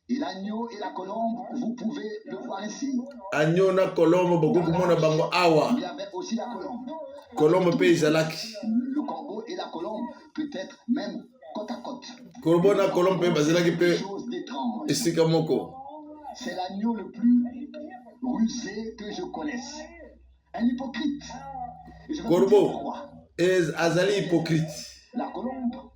Et l'agneau et la colombe, vous pouvez le voir ici. Agneau na colombe boko kumona bango awa. Il y avait aussi la colombe. Colombe pe izalaki. Le corbeau et la colombe peut-être même côte à côte. Corbeau na colombe pe bazalaki pe Chose d'étrange. esika moko. C'est l'agneau le plus rusé que je connaisse. Un hypocrite. Corbeau azali hypocrite. La colombe.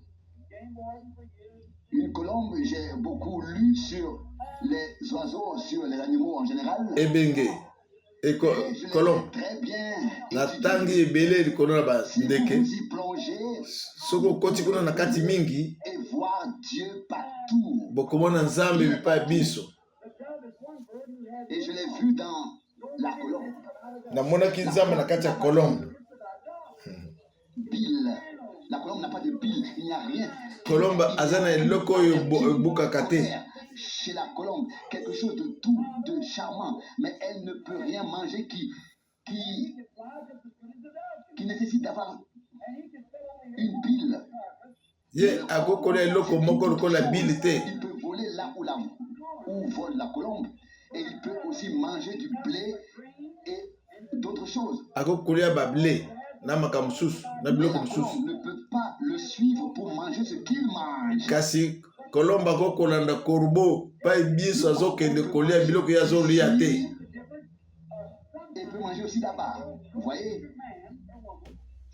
Une colombe, j'ai beaucoup lu sur les oiseaux, sur les animaux en général. Ebenge. Et colombe. Très bien. Na tangi ebele likolo na ba ndeke. Vous y plongez. Soko koti kuna na kati mingi. Et voir Dieu partout. Bokomona nzambe bipa biso. Et je l'ai vu dans la colombe. Na mona ki nzambe na kati ya colombe. Bile. La colombe n'a pas de bile, il n'y a rien. Colombe azana eloko oyo bukaka te. Chez la colombe, quelque chose de doux, de charmant, mais elle ne peut rien manger qui nécessite d'avoir une bile. Ye akokola eloko moko lokola bile te. Il peut voler là où vole la colombe, et il peut aussi manger du blé et d'autres choses. Akokola ba blé. Na makamususu na biloko mususu. Ne peut pas le suivre pour manger ce qu'il mange. Kasi kolomba kokolanda corbeau pa biso azokende kolia biloko ya zolia te. Et peut manger aussi là-bas. Vous voyez?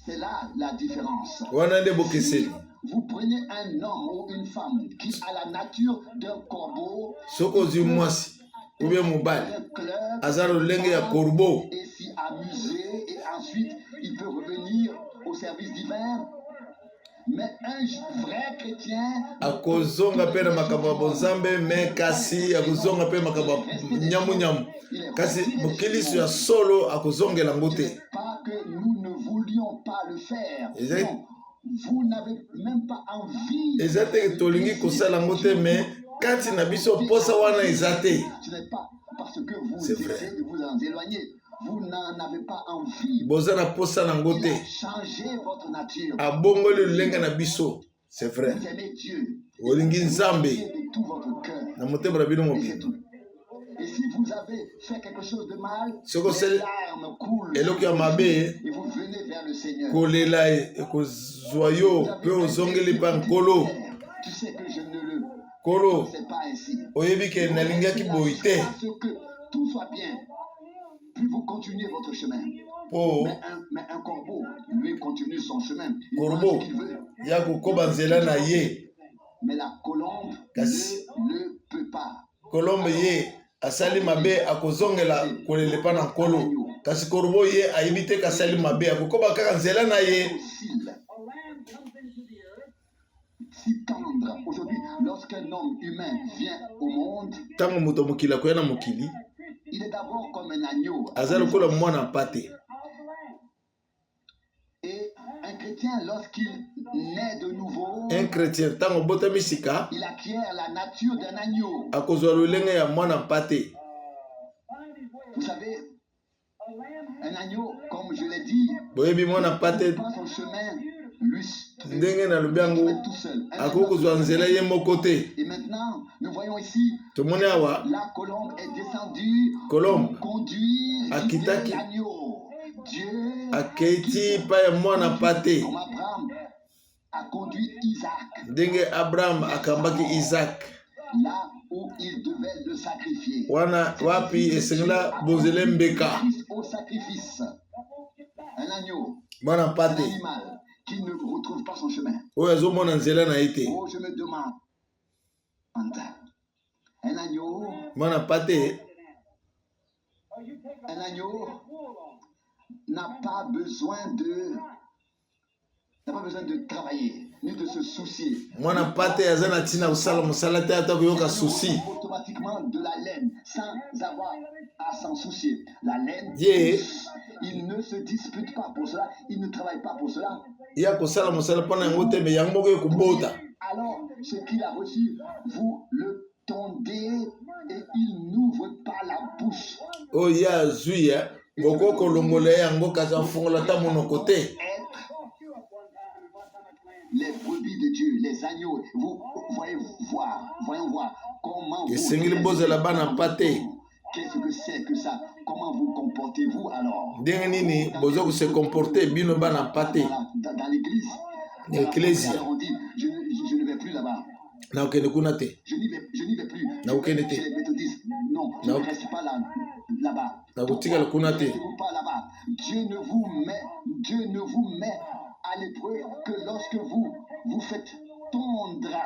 C'est là la différence. Wana nde bokeseli. Vous prenez un homme ou une femme qui a la nature d'un corbeau. Soko zi mwasi ou bien mobali aza lolenge ya corbeau. Et s'y amuser et ensuite il peut revenir au service divin. Mais un vrai chrétien akozonga pe na makambo ya bonzambe me kasi akozonga pe makambo nyamu kasi mokiliso ya solo akozongela yango te. Pas que nous ne voulions pas le faire. Non, vous n'avez même pas envie. Eza te tolingi kosala yango te me kati na biso posa wana eza te. Ce n'est pas parce que vous essayez de vous en éloigner. Vous n'en avez pas envie. Boza na posa nango te. Changez votre nature. Abongoli lenga na biso. C'est vrai. Vous aimez Dieu. Olingi nzambe De tout votre cœur. na motema na bino mobimba. Et si vous avez fait quelque chose de mal, Soko les larmes coulent. eloko ya mabe Et vous venez vers le Seigneur. kolela ekozwa yo mpe ozongeli mpa nkolo. Tu sais que je ne le Kolo sais pas ainsi. oyebi ke nalingaki boyi te Parce que tout soit bien. Puis vous continuez votre chemin. mpo Mais un corbeau, lui, continue son chemin. Il corbeau fait ce qu'il veut. ya kokoba nzela na ye. Mais la colombe ne peut pas. Kolombe ye asali mabe akozongela kolele mpa na nkolo. Kasi korbo ye ayebi te kasali mabe akokoba kaka nzela na ye. Si tendre. Aujourd'hui, lorsqu'un homme humain vient au monde, Ntango moto mokili akoya na mokili il est d'abord comme un agneau. aza lokola mwana mpate. Et un chrétien, lorsqu'il naît de nouveau, Un chrétien ntango botami sika il acquiert la nature d'un agneau. akozwa lolenge ya mwana mpate. Vous savez, un agneau, comme je l'ai dit, Boyebi mwana mpate prend son chemin, lui, ndenge nalobi yango tout seul. akoki kozwa nzela ye moko te. Et maintenant, nous voyons ici, Tomoni awa la colombe est descendue Colombe pour conduire akitaki l'agneau. Dieu Akeiti pa ya mwana pate. comme Abraham a conduit Isaac. Ndenge Abraham akambaki Isaac. Là où il devait le sacrifier. Wana wapi esengela bozele mbeka. Au sacrifice. Un agneau. Mwana pate. Un animal qui ne retrouve pas son chemin. Oyo mona nzela na ite. Oh, je me demande. Un agneau. Mwana pate. Un agneau n'a pas besoin de travailler ni de se soucier. Mwana pate azana tina usala musala te ata kuyoka souci. Automatiquement de la laine sans avoir à s'en soucier. La laine, Yeah. Il ne se dispute pas pour cela, il ne travaille pas pour cela. Ya kusala musala pona ngote me yango ko kubota. Alors, ce qu'il a reçu, vous le tondez et il n'ouvre pas la bouche. Oh ya zuya boko kolongole yango kasa fongola ta monoko te. Les brebis de Dieu, les agneaux, vous voyons voir comment vous... Qu'est-ce que c'est que ça? Comment vous comportez-vous alors? Dans l'église, on dit, je ne vais plus là-bas. Je n'y vais plus. Chez les méthodistes, non, je ne reste pas là-bas. Pourquoi ne restez-vous pas là-bas? Dieu ne vous met à l'épreuve que lorsque vous faites tondre.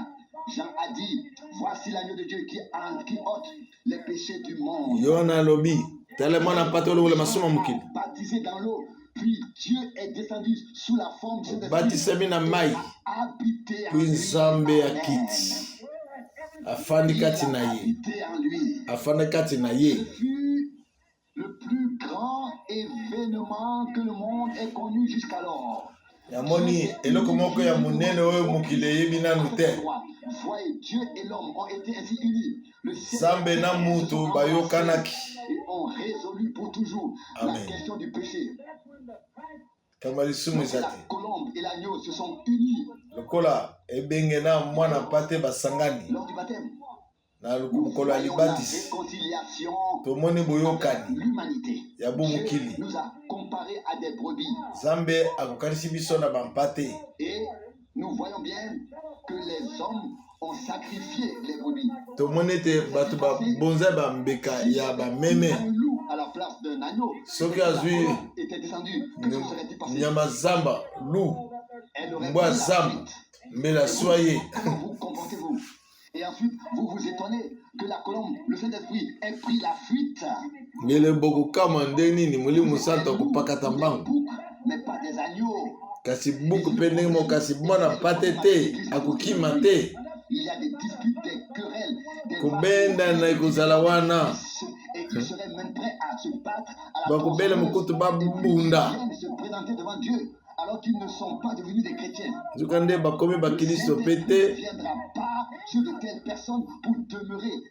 Jean a dit, voici l'agneau de Dieu qui ôte les péchés du monde. Baptisé dans l'eau, puis Dieu est descendu sous la forme de Baptisé dans mai, puis Nzambe akiti. Afandi kati na ye. Afandi kati na ye. Ce fut le plus grand événement que le monde ait connu jusqu'alors. Yamoni eloko moko ya munene oyo mokili yebi nanu te. Voyez, Dieu et l'homme ont été ainsi unis. Le Zambe na mutu bayokanaki. Et ont résolu pour toujours la question du péché. La colombe et l'agneau se sont unis. Lokola ebengena mwana pate basangani. Lors du baptême. Na lukolo alibatisi. Tomoni boyokani. L'humanité. Ya bomukili. Nous a comparé à des brebis. Zambe akokanisi biso na bampate. Et nous voyons bien que les hommes ont sacrifié les brebis. Tomoni te batu ba bonza ba mbeka ya ba meme. Un loup à la place d'un agneau. Soki azui était descendu. Que se serait-il passé? Nyama zamba loup. Mbwa zamba. Mbela soye. Comment vous comportez-vous? Et ensuite, vous vous étonnez que la colombe, le Saint-Esprit, ait pris la fuite. Mais pas des agneaux. Kasi buku pene mo kasi mwana patete akukima te. Il y a des disputes, des querelles, des kubenda na ikuzala wana. Et ils seraient même prêts à se battre à la kubela mukutu babunda. Se présenter devant Dieu. Alors qu'ils ne sont pas devenus des chrétiens. Le Saint-Esprit ne viendra pas sur de telles personnes pour demeurer.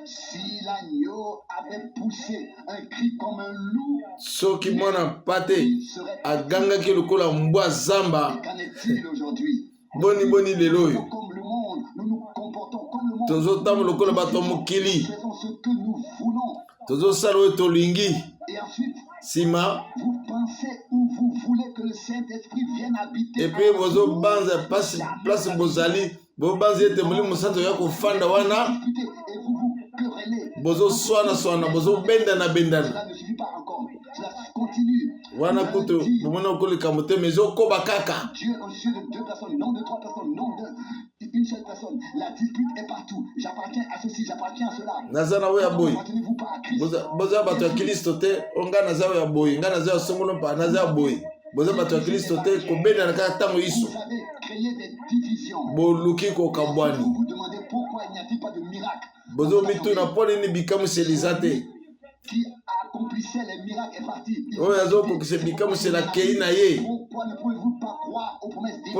Si l'agneau avait poussé un cri comme un loup, il serait... Qu'en est-il aujourd'hui? Comme le monde, nous nous comportons comme le monde. Faisons ce que nous voulons. Et ensuite, Sima. Vous pensez où vous voulez que le Saint-Esprit vienne habiter. Et puis vous banze place bozali, vous banze ete muli musanto yako fanda wana. Et vous vous querellez. Bozo swana bozo benda na bendana. Cela ne suffit pas encore. Cela continue. Wana kuto bomona koli kamote mezo koba kaka. Dieu au sujet de 2 personnes, non de 3 personnes, non d'une seule personne. La dispute est partout. J'appartiens à ceci, j'appartiens à cela. Nazana we aboy. Appartenez-vous pas à Christ. Boza bato ya Kristo te, onga nazawa ya boy, nga nazawa songolo pa nazawa boy. Boza bato ya Kristo te ko benda na kaka tango iso. Vous avez créé des divisions. Boluki ko kabwani. Vous vous demandez pourquoi il n'y a-t-il pas de miracle. Bozo bitu na pole ni bikamu selizate. Qui accomplissait les miracles est parti. Pourquoi ne pouvez-vous pas croire aux promesses divines?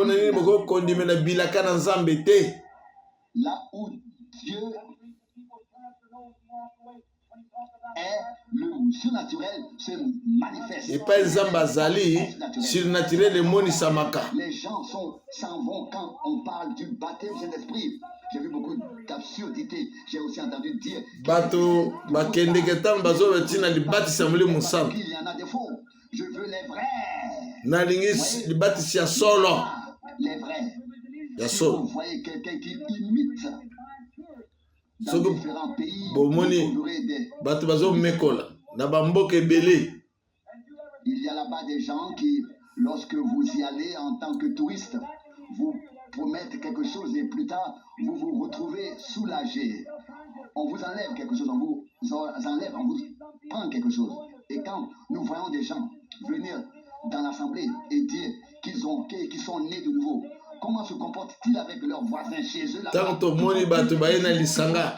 Là où Dieu est le surnaturel se manifeste. Et pas exemple azali surnaturel moni samaka. Les gens s'en vont quand on parle du baptême de Saint-Esprit. J'ai vu beaucoup d'absurdités. J'ai aussi entendu dire bato bakende ketam bazo betina libati samuli musam. qu'il y en a des faux. Je veux les vrais. Na lingis libati ya solo. Les vrais. Ya Si solo. vous voyez quelqu'un qui imite dans Sogo différents pays, bomoni vous trouverez des... bato bazo mekola na bamboke belé. Il y a là-bas des gens qui, lorsque vous y allez en tant que touriste, vous promettent quelque chose et plus tard, vous vous retrouvez soulagé. On vous enlève quelque chose, on vous enlève, on vous prend quelque chose. Et quand nous voyons des gens venir dans l'assemblée et dire qu'ils sont nés de nouveau, comment se comportent-ils avec leurs voisins chez eux là-bas? Tanto moni bato bayena lisanga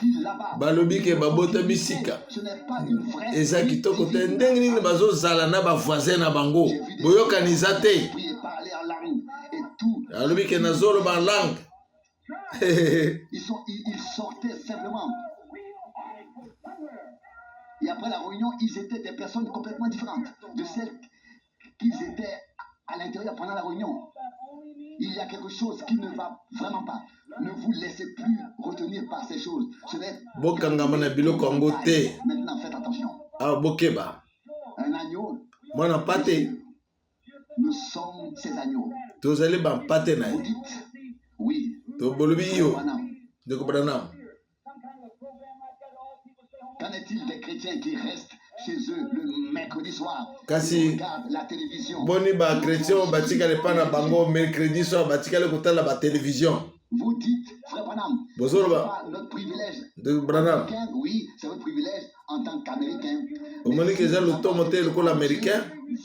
balobi ke babota bisika. Ce n'est pas une vraie Eza kitoko te ndenge nini bazo zala na ba voisin na bango. Boyokaniza te. prier, parler en langue et tout. Alobi ke nazolo ba langue. Ils sortaient simplement. Et après la réunion, ils étaient des personnes complètement différentes de celles qu'ils étaient à l'intérieur pendant la réunion. Il y a quelque chose qui ne va vraiment pas. Ne vous laissez plus retenir par ces choses. Ce n'est Bokangama biloko yango te. Maintenant, faites attention. Ah bokeba. Un agneau, Mwana pate nous sommes ces agneaux. tozali ba pate na Vous ye. dites, oui, To bolobi yo. Branham. Ndeko Branham. Qu'en est-il des chrétiens qui restent chez eux le mercredi soir? Kasi Ils regardent la télévision. boni ba chrétien batika le pana bango mercredi soir batika le kotala ba télévision. Vous dites, frère Branham, Bozolo c'est ba pas notre privilège. de Branham. Américain, oui, c'est votre privilège en tant qu'Américain. Omoni ke za loto motel ko l'américain.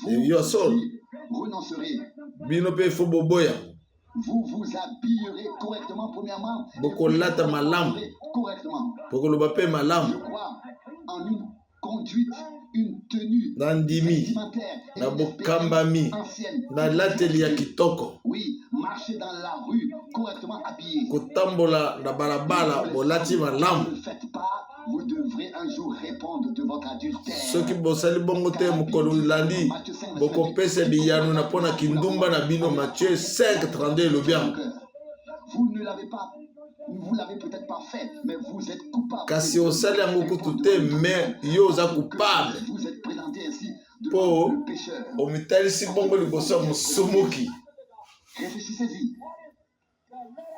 Et yo sol. Vous renoncerez. Bino pe fo boboya. Vous vous habillerez correctement, premièrement. Bokolata malamu. Correctement. Pokoloba pe Je malamu. crois en une conduite, une tenue Nandimi. vestimentaire et Na une bokambami. expérience ancienne. Na lateli ya kitoko. Oui, marcher dans la rue correctement habillé. Kotambola na balabala bolati Ne malamu. le faites pas, vous devrez un jour répondre de votre adultère. Soki bosali bongo te mokolo landi bokopesa biyano na pona kindumba na bino Matthieu 5:32 elobi yango. Vous ne l'avez pas, vous l'avez peut-être pas fait, mais vous êtes coupable. Kasi osali yango kutu te mais yo oza coupable Vous êtes présenté ainsi po devant le pécheur. omitalisi bongo liboso ya mosomoki. Réfléchissez-y.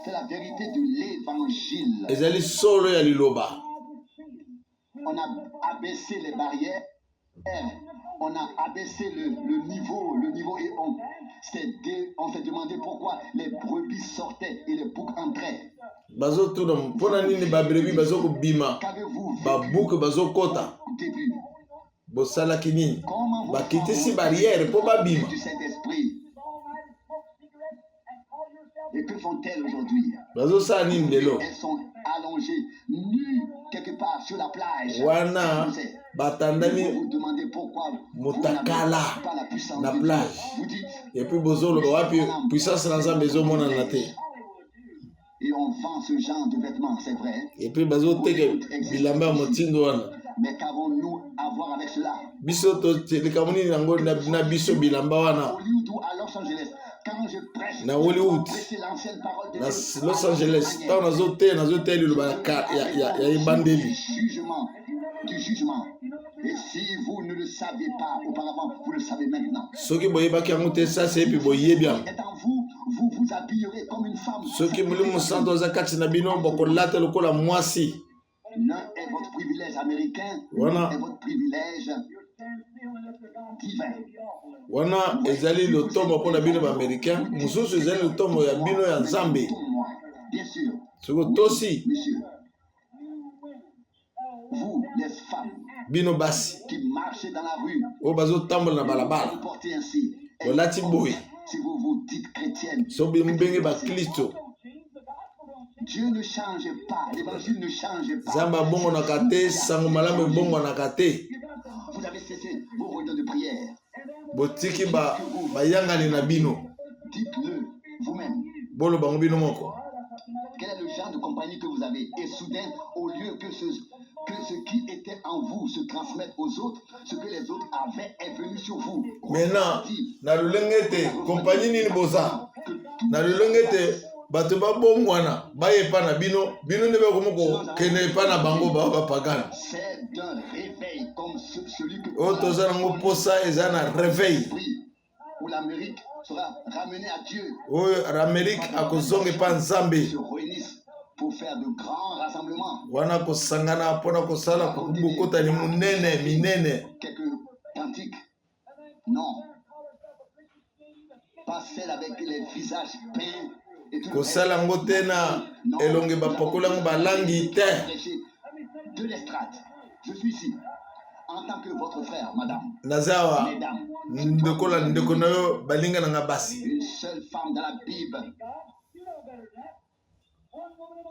C'est la vérité de l'évangile. Ezali solo ya liloba. On a abaissé les barrières, on a abaissé le niveau et on s'est demandé pourquoi les brebis sortaient et les boucs entraient. Bazotuna mpona nini babrebi bazokobima Qu'avez-vous vécu babuke bazokota au début? bosalaki nini Comment bakitisi barrière mpo babima. du Saint-Esprit? Et que font-elles aujourd'hui? Bazosala nini lelo Elles sont allongées, nues quelque part sur la plage. wana Vous batandami vous demandez pourquoi vous motakala n'avez pas la puissance na de Dieu. plage. Vous dites, epuis bozoloba wapi puissance na nzambe ezomonana te. et on vend ce genre de vêtements, c'est vrai. Epuis bazoteka bilamba ya motindo wana Mais qu'avons-nous à voir avec cela? biso likambo nini yango na biso bilamba wana Hollywood ou à Los Angeles, quand je prêche, na Hollywood prêcher l'ancienne parole de na Dieu, Los Angeles ntango nazoteya liloba ya ebandeli du jugement. Et si vous ne le savez pas auparavant, vous le savez maintenant. soki boyebaki yango te sasa epi boyebi yango. Et en vous, vous vous habillerez comme une femme. Soki molimo santo aza kati na bino bokolata lokola mwasi. L'un est votre privilège américain, Voilà. l'autre est votre privilège divin. Wana ezali lotombo mpona bino baaméricain mosusu ezali lotombo ya bino ya nzambe. Bien sûr. Soko tosi Monsieur, vous, les femmes bino basi qui marchez dans la rue, oyo bazotambola na balabala vous portez ainsi. Et olati boye si vous vous dites chrétienne, so benge baklisto Dieu ne change pas, l'évangile ne change pas. nzambe abongonaka te sango malamu ebongonaka te. Vous avez cessé vos réunions de prière. Botiki bayangani na bino Dites-le vous-même. boloba ngo bino moko. Quel est le genre de compagnie que vous avez? Et soudain, au lieu que ce qui était en vous se transmette aux autres, ce que les autres avaient est venu sur vous. Maintenant, na lulengete compagnie ni boza. Na lulengete bato ba bongwana ba yepa na bino ne ba komoko kene pa na bango ba pagana. C'est un réveil comme celui que Oto za ngo posa eza na réveil. Où l'Amérique sera ramenée à Dieu. O l'Amérique akozonge pa Nzambe. Se réunissent pour faire de grands rassemblements. Wana kosangana pona kosala kubukota ni munene minene. Quelques cantiques. Non. Pas celle avec les visages peints. Kosala ngo tena elonge bapokola ngo balangi te. De l'estrade. Je suis ici en tant que votre frère, madame. Nazawa ndekola ndeko nayo balinga na basi. Une seule femme dans la Bible.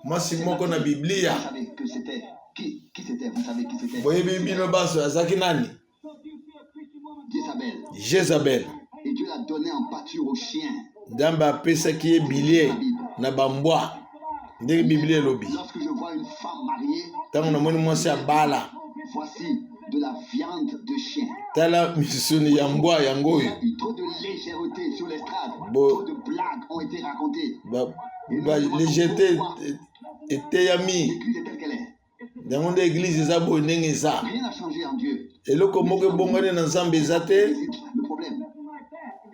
Mwasi moko na Biblia. Vous savez que c'était qui c'était? Vous savez qui c'était? Boye bibino baso azaki nani? Jézabel. Et Dieu l'a donné en pâture aux chiens. Damba pesa qui est bilier na bambwa. Ndenge Biblia lobi. Lorsque je vois une femme mariée, tango na moni mwasi abala. Voici de la viande de chien. Tala misuni ya mbwa yango Il y a eu trop de légèreté sur l'estrade. Trop de blagues ont été racontées. Légèreté était yami. L'église est telle qu'elle est. Dans l'église eza bo ndenge eza. Rien n'a changé en Dieu. Eloko moko bongane na Nzambe eza te. Le problème,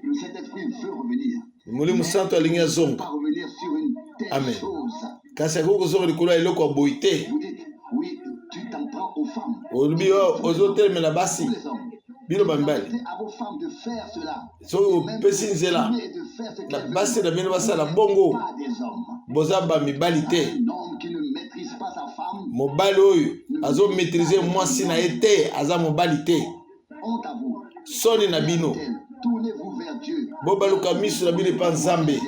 le Saint-Esprit veut revenir. Molimo santo alingi azonga. Revenir sur une telle chose. Kasi akoko zonga likolo ya eloko aboyi te. Vous dites, oui, tu t'en prends aux femmes. Olobi ozotelemela basi. Bino bambali. À vos femmes de faire cela. So opesi nzela. Na basi na bino basala bongo. Boza ba mibali te. Un homme qui ne maîtrise pas sa femme. Mobali oyo azo maîtriser mwasi na ye te, aza mobali te. Honte à vous. Soni na bino. Tournez-vous vers Dieu. Bobaluka miso na bino pa Nzambe.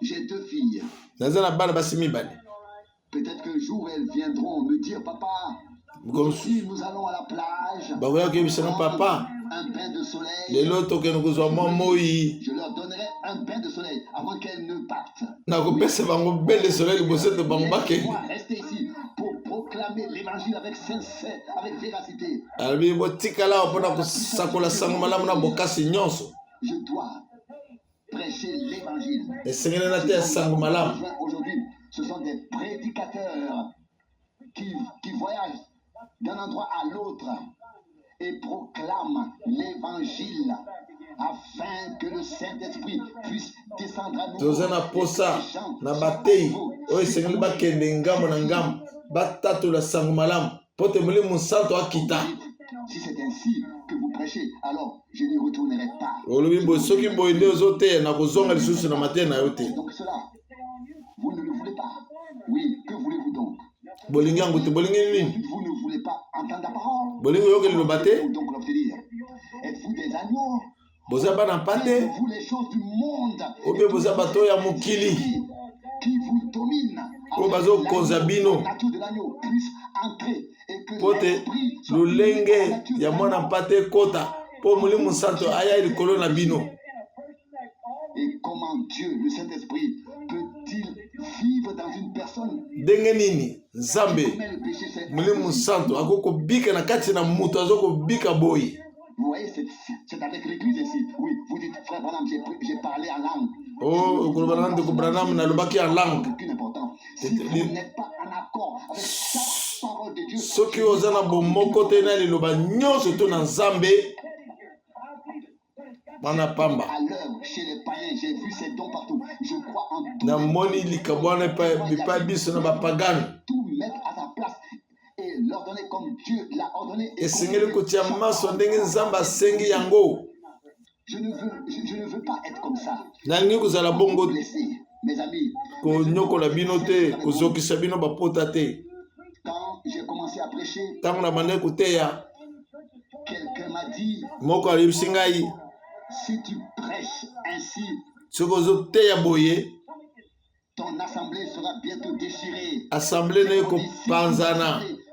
J'ai 2 filles. Naza na bana basi mibali. Peut-être qu'un jour elles viendront me dire, papa, si nous allons à la plage, papa, un bain de soleil, je leur donnerai un bain de soleil avant qu'elles ne partent. Moi, restez ici pour proclamer l'évangile avec sincérité, avec véracité. Je dois prêcher l'évangile. Aujourd'hui, ce sont des prédicateurs qui voyagent d'un endroit à l'autre et proclament l'évangile afin que le Saint-Esprit puisse descendre à nous. Si c'est ainsi que vous prêchez, alors je n'y retournerai pas. Donc cela, vous ne le voulez pas. Oui, que voulez-vous donc? Vous ne voulez pas entendre la parole. Donc l'obtenir. Êtes-vous des agneaux? Faites-vous les choses du monde qui vous domine. La nature de l'agneau puisse entrer et que l'esprit et comment Dieu, le Saint-Esprit, peut-il vivre dans une personne? Vous voyez, c'est avec l'église ici. Oui, vous dites, frère Branham, j'ai parlé en langue. Oh, Aucune importance. Si vous n'êtes pas en accord avec chaque parole de Dieu, à l'œuvre chez les païens, j'ai vu ces dons partout. Je crois en tout. Tout mettre à sa place et l'ordonner comme Dieu l'a ordonné. Je ne veux pas être comme ça. Blessé, mes amis. Quand j'ai commencé à prêcher, quelqu'un m'a dit, si tu prêches ainsi, ton assemblée sera bientôt déchirée.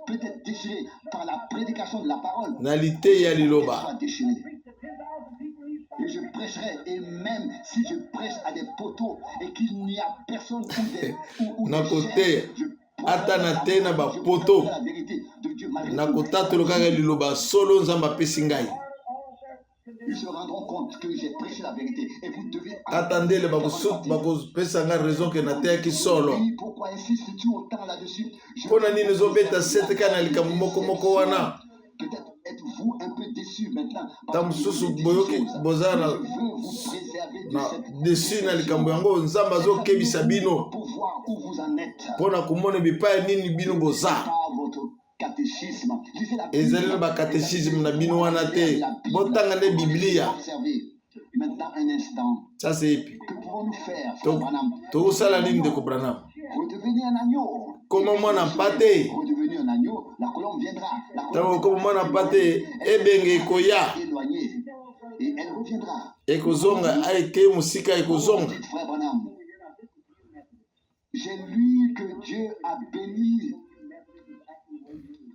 Peut-être déchirée par la prédication de la parole. Soit déchirée. Et je prêcherai, et même si je prêche à des poteaux et qu'il n'y n'y a personne ou na côté atana te na ba poto na kotata lokaka liloba solo nzamba pesi ngai. Ils se rendront compte que j'ai prêché la vérité et vous devez attendez bako pesa nga raison que na te ki solo. Pourquoi insistes-tu autant là-dessus? Pona nini zobeta sete kana likambo moko wana. Peut-être êtes-vous un peu déçu maintenant. Tamususu boyoki bozana na déçu na likambo yango nzamba zo kebisa bino. Pona kumone bipa nini bino boza. Ezali na ba catéchisme na bino wana te. Botanga ne Biblia. Maintenant un instant. Ça c'est épi. Que pouvons-nous faire? To sala nini de Branham? Redevenir un agneau. Comment moi n'a pas té? Redevenir un agneau, la colombe viendra. Comment moi n'a pas té? Ebenge koya. Éloigné. Et elle reviendra. Ekozonga aike musika ekozonga. Frère Branham. J'ai lu que Dieu a béni,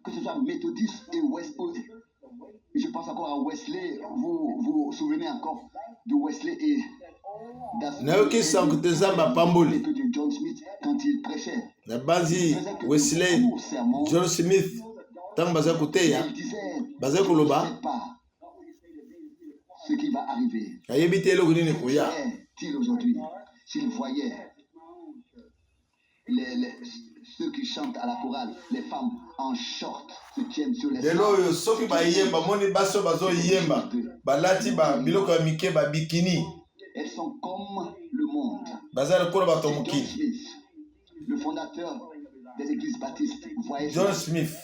que ce soit méthodiste et Wesley. Je pense encore à Wesley. Vous vous souvenez encore de Wesley et Naoki sankute zamba pamboli. de John Smith quand il prêchait. Na bazi Wesley, John Smith, tant baza kuteya, baza koloba. Ce qui va arriver. Ayebite lo kunini kuya. Qu'il aujourd'hui, s'il voyait ceux qui chantent à la chorale, les femmes en short se tiennent sur les lelo soki ba yemba moni baso bazo yemba balati ba biloko ya mike ba bikini. Elles sont comme le monde. Bazar ko ba tomukini. Le fondateur des églises baptistes, voyez John Smith.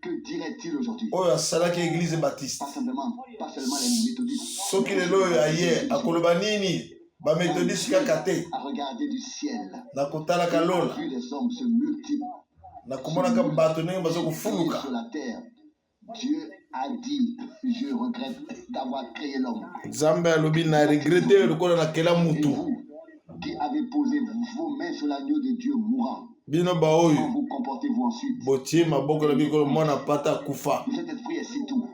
Que dirait-il aujourd'hui? Oh, salaki église baptiste. Pas seulement les méthodistes. Soki lelo aye akoloba nini ba méthodiste kaka te. À regarder du ciel. Na kotala kalola. Vu les hommes se multiplient. Na komona ka bato ndenge bazo kufuluka. Sur la terre. Dieu a dit, je regrette d'avoir créé l'homme. Nzambe alobi na regretter lokola na kela mutu. Qui avez posé vos mains sur l'agneau de Dieu mourant. Bino ba oyo. Comment vous comportez-vous ensuite? Botie maboko na bikolo mona pata kufa. Vous êtes prié, c'est tout.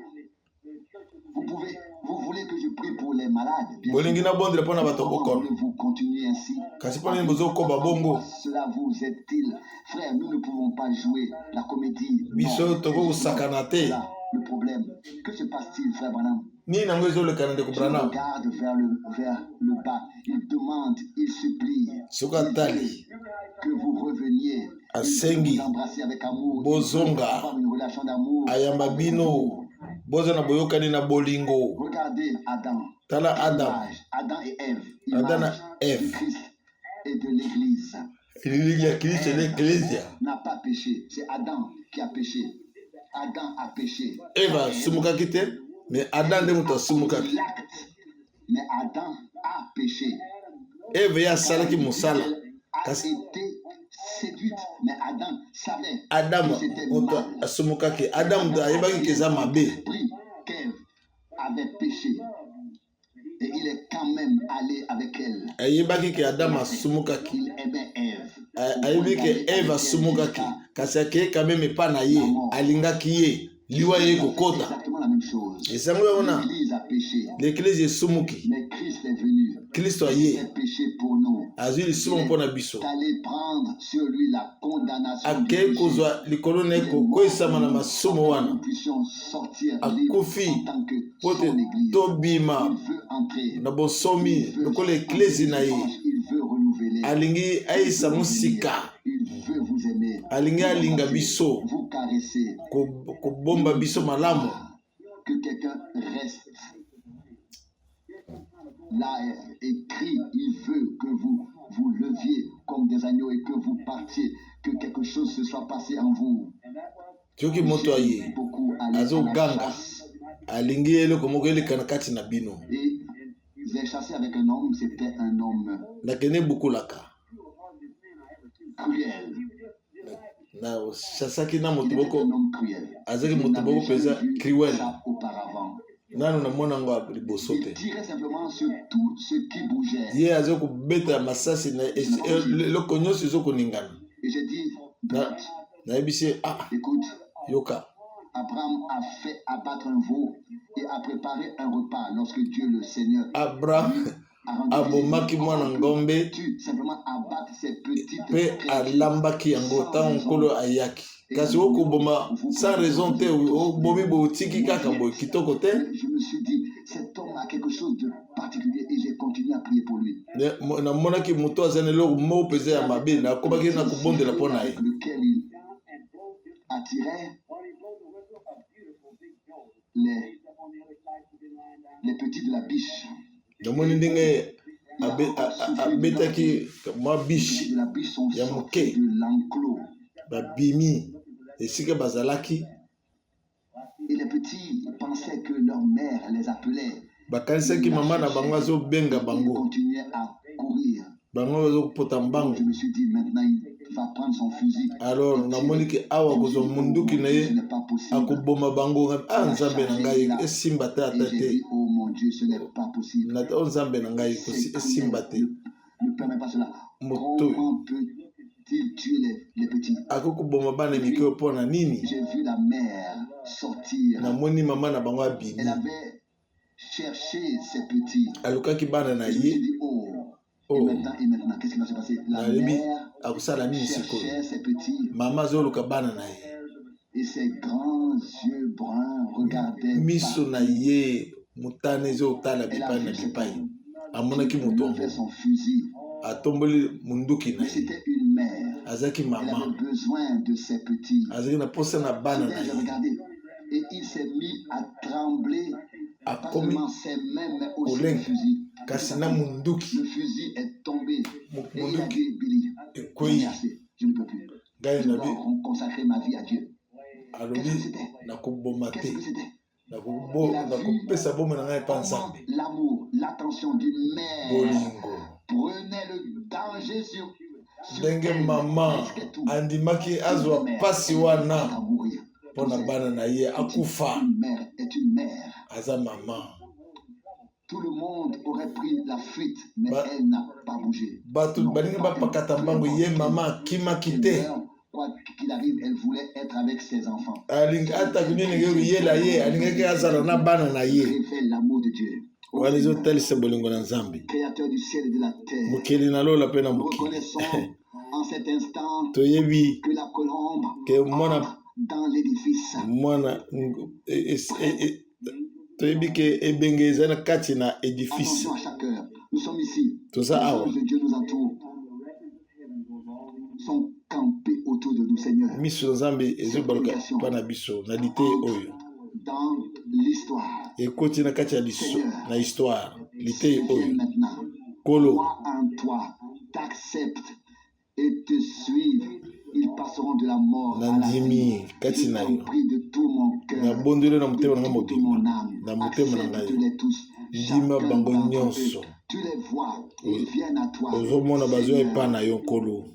Vous voulez que je prie pour les malades? Bolingi na bondre pona bato kokon. Vous continuez ainsi. Kasi pona bozo ko babongo. Cela vous aide-t-il? Frère, nous ne pouvons pas jouer la comédie. Biso toko sakanate. Le problème, que se passe-t-il, frère Branham? Ni nango zo le kanande ko Branham. Il regarde vers le bas, il demande, il supplie. Sukatali. Que vous reveniez. Asengi. Vous embrassez avec amour. Bozonga. Avoir une relation d'amour. Ayamba bino. Boza na boyokani na bolingo. Regardez Adam. Tala Adam. Adam et Ève. Adam et Ève. De Christ et de l'Église. L'Église n'a pas péché. C'est Adam qui a péché. Adam a péché. Eva sumukaki te, mais Adam de muta sumukaki. Mais Adam a péché. Eva ya salaki musala. A été séduite, mais Adam savait. Adam muta sumukaki. Adam da yebaki keza mabe. Qu'Ève avait péché. Et il est quand même allé avec elle. Ayebaki ke Adam asumukaki. Il aimait Ève. Ayebaki ke Eve asumukaki. Kasi ake quand même pas na ye. Alingaki ye. Liwa ye kokota. Exactement la même chose. Esango yona. L'Église a péché. L'Église est sumuki. Mais Christ est venu. Christ a ye. Il a péché pour nous. Azuli sumo mpona biso. D'aller prendre sur lui la condamnation. Ake kozwa likolo na ko koisama na masumo wana. Nous puissions sortir akufi en tant que pote son église. tobima Il veut entrer. na bosomi lokola eklesi na ye. Il veut renouveler. Alingi aisa musika. Il veut vous aimer. Alingi alinga biso. Vous caresser. Kobomba biso malamu. Que quelqu'un reste. Là écrit, il veut que vous vous leviez comme des agneaux et que vous partiez, que quelque chose se soit passé en vous. Tioki moto aye azo ganga alingi eloko moko elekana kati na bino. Et j'ai chassé avec un homme, c'était un homme nakene bukulaka cruel. na chasaki na moto boko Un homme cruel. azaki moto boko peza cruel Auparavant. nanu na mona ngo liboso Il te. tirait simplement sur tout ce qui bougeait. Ye azo kubeta masasi na eloko nyonso ezo koningana. Et j'ai dit, na ebisi écoute, yoka. Abraham a fait abattre un veau et a préparé un repas lorsque Dieu le Seigneur abomaki mwana ngombe pe alambaki yango ntango nkolo ayaki kasi okoboma sans raison te obomi boutiki kaka boye kitoko te. Namonaki moto aza na eloko moko mpenza ya mabe nakobaki na kobondela mpo na ye. Les petits de la biche. Namoni ndenge abetaki mwa biche ya moke babimi esika bazalaki. Et les petits pensaient que leur mère les appelait. Bakanisaki mama na bango azobenga bango. Bango bazokopota mbango. Je me suis dit maintenant il va prendre son fusil. Alors namoni ke awa kozwa munduki na ye akoboma bango. Nzambe na ngai esimba te ata te. Oh mon Dieu, ce n'est pas possible. Na nzambe na ngai esimba te. Ne permet pas cela. Moto Comment peut-il tuer les petits? Akokoboma bana mikeo pona nini? J'ai vu la mère sortir. Namoni mama na bango abimi. Elle avait cherché ses petits. Alukaki bana na ye. Et maintenant, qu'est-ce qui va se passer? La mère cherchait ses petits. Maman zoluka bana na ye. Et ses grands yeux bruns regardaient. Miso na ye mutane zo tala bipai na bipai. Amonaki moto son fusil. Atomboli munduki na ye. C'était une mère. Azaki maman. Elle avait besoin de ses petits. Azaki na posa na bana na ye. Et il s'est mis à trembler. Pas seulement ses mains, mais aussi le fusil. Kasina munduki. Le fusil est tombé. Et il a dit, Billy, je ne peux plus. Je dois consacrer ma vie à Dieu. Qu'est-ce que c'était? Qu'est-ce que c'était? L'amour, l'attention d'une mère prenait le danger sur ndenge mama andimaki azwa pasi wana pona bana na ye akufa. Aza mama. Tout le monde aurait pris la fuite, mais elle n'a pas bougé. Batu balingi bapakata mbango ye mama kimaki te. Quoi qu'il arrive, elle voulait être avec ses enfants. Alingi atakuni ngeu yela ye alingi azala na bana na ye. Révèle l'amour de Dieu. Walizo talise bolingo na Nzambe. Créateur du ciel et de la terre. Mukeli na lola pe na mukeli. Reconnaissons en cet instant toyebi que la colombe entre dans l'édifice. Mwana toyebi ke ebenge eza na kati na édifice. Attention à chaque heure. Nous sommes ici. Toza awa. Dieu nous entoure. Sont campés autour de nous, Seigneur. Miso Nzambe ezobaluka pana biso na lite oyo. Dans l'histoire. Ekoti na kati ya liso na histoire lite oyo. Kolo. En toi, t'acceptes et te suivent. Ils passeront de la mort à la vie. Kati na yo. Prie de tout mon cœur. Na bondele na mutema na mobimba. Na mutema na ngai. Ndima bango nyonso. Tu les vois, ils viennent à toi. Ozomona bazo epa na yo kolo.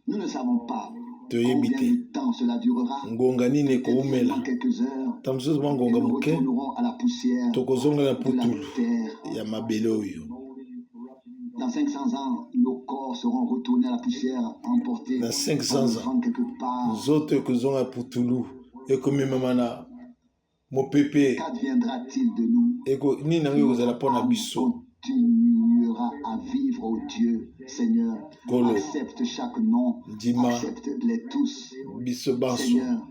Nous ne savons pas combien de temps cela durera. Ngonga nini ekoumela. Quelques heures. Tamsusu ngonga muke. À la poussière. Tokozonga na putulu ya mabele oyo. Dans 500 ans, nos corps seront retournés à la poussière, emportés dans 500 ans quelque part. Nous autres que nous avons putulu et comme mamana mon pépé. Qu'adviendra-t-il de nous? Et que ni nangi vous allez prendre biso. Continuera à vivre au Dieu, Seigneur. Kolo. Accepte chaque nom. Dima. Accepte-les tous. Biso baso. Seigneur,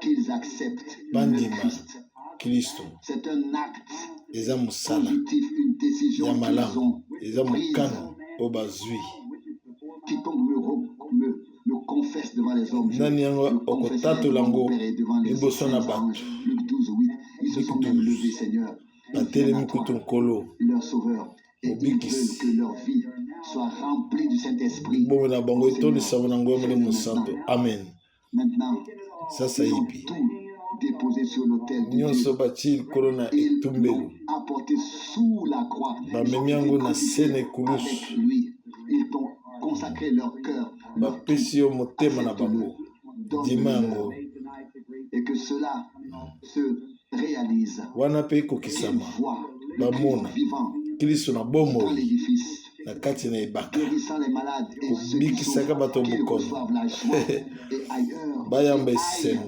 qu'ils acceptent Bandima. le Christ. Christo. C'est un acte positif, une décision qu'ils ont prise. Quiconque me confesse devant les hommes, je confesserai devant mon Père et devant les anges. Luc 12:8. Ils se sont même levés, Seigneur. Leur sauveur. Et ils veulent que leur vie soit remplie du Saint-Esprit. Maintenant, tout déposé sur l'autel de Dieu. Ils l'ont apporté sous la croix. Avec lui, ils t'ont consacré leur cœur. Et que cela se réalise. Qu'ils voient le Christ vivant dans l'édifice. Guérissant les malades et ceux qui sont qu'ils reçoivent la joie et ailleurs vers le ciel.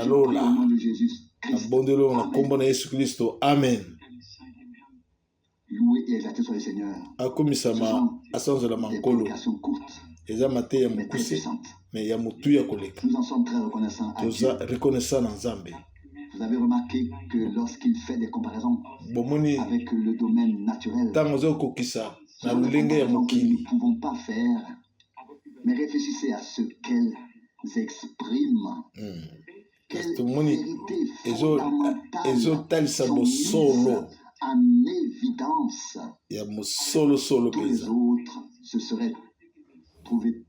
Au nom de Jésus Christ. Amen. et exalté soit le Seigneur. akomisama asanzola Des mankolo prédications courtes, eza mate ya mais très mokuse puissantes. me ya motu ya koleka Nous en sommes très reconnaissants à Dieu. toza reconnaissant na nzambe. Vous avez remarqué que lorsqu'il fait des comparaisons bomoni avec le domaine naturel, ntango ozokokisa ce na sont des lolenge ya comparaisons que nous mokili ne pouvons pas faire, mais réfléchissez à ce qu'elles expriment. Quelle tomoni vérité fondamentale ezotalisa sont mises bosolo en évidence. ya mosolosolo Tous les mpenza. autres se seraient trouvés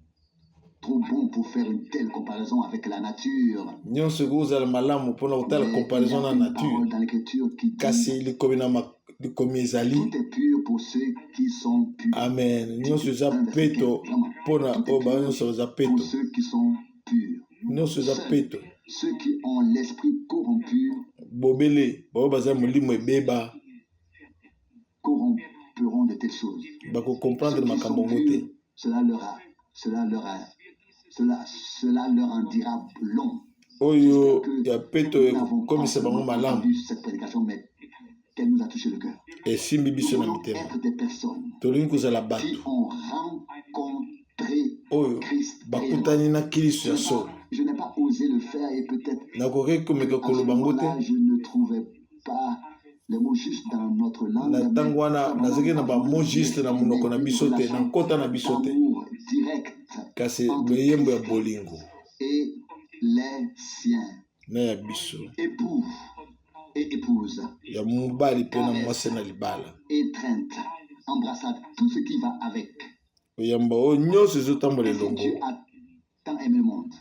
trop bons pour faire une telle comparaison avec la nature. nyonso ekozala malamu mpona kotala Mais comparaison il y a na une nature parole dans l'écriture qui dit kasi likomi ezali tout est pur pour ceux qui sont purs. amen nyonso eza Un verset peto 15, vraiment. mpona Tout est oyo pur banyonso eza pour peto ceux qui sont purs. nyonso eza Seuls peto ceux qui ont l'esprit corrompu bobele bao baza molimo ebeba corromperont de telles choses. bakokomprendre Ceux qui makambo sont ngo purs, te cela leur en dira long. oyo ya peto ekokomisa bango malamu entendu cette prédication, mais qu'elle nous a touché le cœur. esimbi Nous biso na voulons mitema être des personnes tolingi kozala qui bato ont rencontré oyo Christ. bakutani na kristo ya solo. Je n'ai pas osé le faire et peut-être nakoki komeka à ce koloba ngo moment-là, te je ne trouvais pas les mots justes dans notre langue. na ntango wana nazalaki na bamo juste na monoko na biso te na nkota na biso te D'amour direct kasi boyembo ya bolingo et les siens, na ya biso époux et épouse, ya mobali mpe na mwasi na libala étreinte, embrassade, tout ce qui va avec. oyamba oyo nyonso ezotambola Et si elongo Dieu a tant aimé le monde,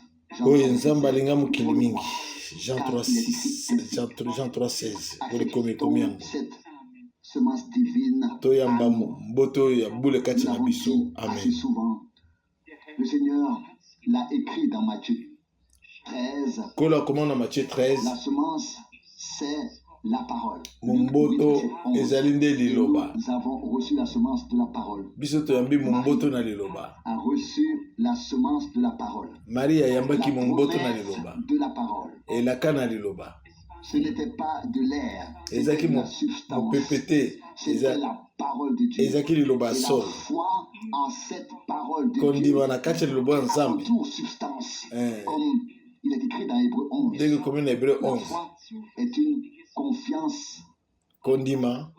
oyo nzambe alinga mokili mingi Jean 3:16 kolikomi yango cette semence divine, toyamba mboto oyo ya bule kati nous na l'avons biso dit assez amen. souvent. Le Seigneur l'a écrit dans Matthieu 13. kolo akoma na Matthieu 13 La semence, c'est la parole. momboto ezali nde liloba Nous avons reçu la semence de la parole. biso toyambi momboto na liloba. A reçu la semence de la parole. Maria ayambaki La momboto na promesse liloba de la parole. elaka na liloba Ce n'était pas de l'air, ezalaki c'était de la substance. mopepe te C'était la parole de Dieu. ezalaki liloba ya Et la solo foi en cette parole de Dieu kondima na kati ya liloba ya a nzambe retour substance. Eh. Comme il est écrit dans Hébreu 11. ndenge komi na Hébreu La 11 foi est une confiance kondima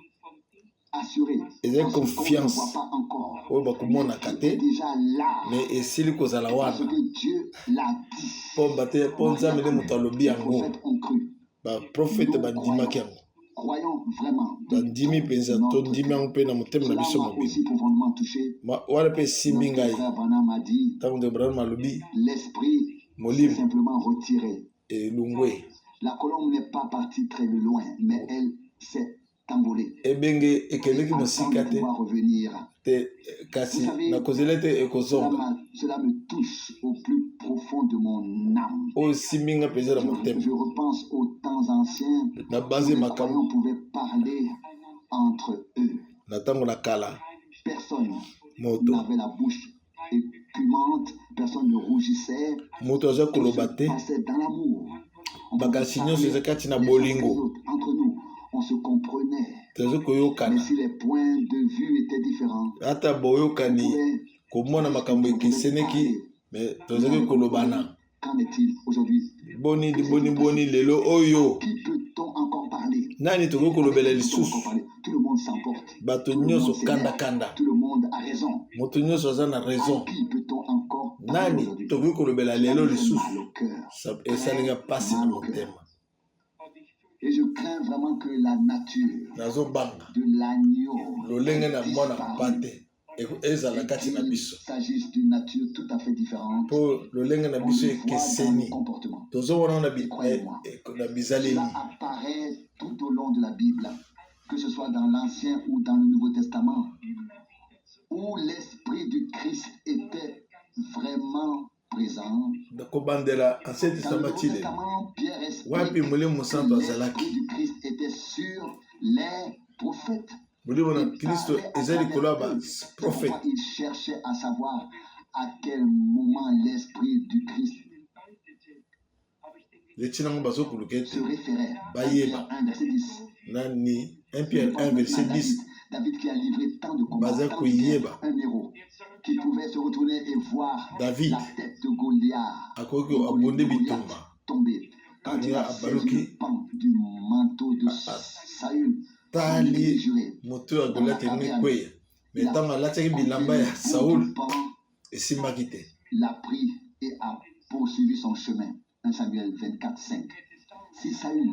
assurée. ezali En ce qu'on ne confiance voit pas encore. oyo bakomonaka Il te est déjà là. me esili kozala Parce wana que Dieu l'a dit. mpo nzambe nde moto alobi Les yango prophètes ont cru. baprofete bandimaki yango Croyons vraiment. bandimi mpenza tondimi yango mpe na motema na Cela biso m'a mobili aussi profondément touché. wana mpe esimbi Notre ngai frère Branham a dit, ntango de Branham alobi l'esprit s'est molimo simplement retiré. elungwe La colombe n'est pas partie très loin, mais elle s'est envolée. ebenge ekendeki Avant mosika de te pouvoir revenir. te kasi na kozela ete ekozonga Cela me touche au plus profond de mon âme. oyo esimbi nga mpenza na motema Je repense aux temps anciens na où base les makambo croyants pouvaient parler entre eux. na ntango na kala Personne moto n'avait la bouche écumante, personne ne rougissait. moto aza Tout koloba se te passait dans l'amour. On pouvait bakasi nyonso parler eza kati na les uns les bolingo autres. Entre nous, on se comprenait. toza Mais koyokana si les points de vue étaient différents, ata on boyokani pouvait komona makambo ekeseneki me tozaki kolobana qu'en est-il aujourd'hui? boni lelo oyo Qui peut-on encore parler? nani tokoki kolobela Qui peut-on lisusu encore parler? Tout le monde s'emporte. bato Tout le monde nyonso s'énerve. kandakanda Tout le monde a raison. moto nyonso aza na À raison qui peut-on encore parler nani aujourd'hui? tokoki kolobela Cela lelo me fait lisusu mal au cœur. esalinga mpasi na motema Et je crains vraiment que la nature nazobanga de l'agneau lolenge na mwana disparue. mpate ezala kati na Qu'il biso s'agisse d'une nature tout à fait différente. mpo lolenge na On biso le voit dans ekeseni nos comportements. tozomona na Cela bizaleli apparaît tout au long de la Bible, que ce soit dans l'Ancien ou dans le Nouveau Testament, où l'Esprit du Christ était vraiment présent. kobandela ancien Dans le testament Nouveau ti lelo Testament, Pierre wapi explique molimo que mosantu azalaki l'Esprit du Christ était sur les prophètes. molimo na Il kristo parlait à eza likolo ya travers eux. baprofete Parfois, il cherchait à savoir à quel moment l'Esprit du Christ leti nango bazokoluka se ete référait. 1 bayeba Pierre 1, verset 10. nani 1 Pierre 1 verset 10 David qui a livré tant de combats, baza tant koyeba un héros qui pouvait se retourner et voir David la tête de Goliath akoki abonde bitumba tomber. Quand il a saisi le pan du manteau de Saül, tali moto ya Goliath enge kweya mais ntango alatiaki bilamba ya Saul esimbaki te. Il a pris et a poursuivi son chemin. 1 Samuel 24:5. Si Saül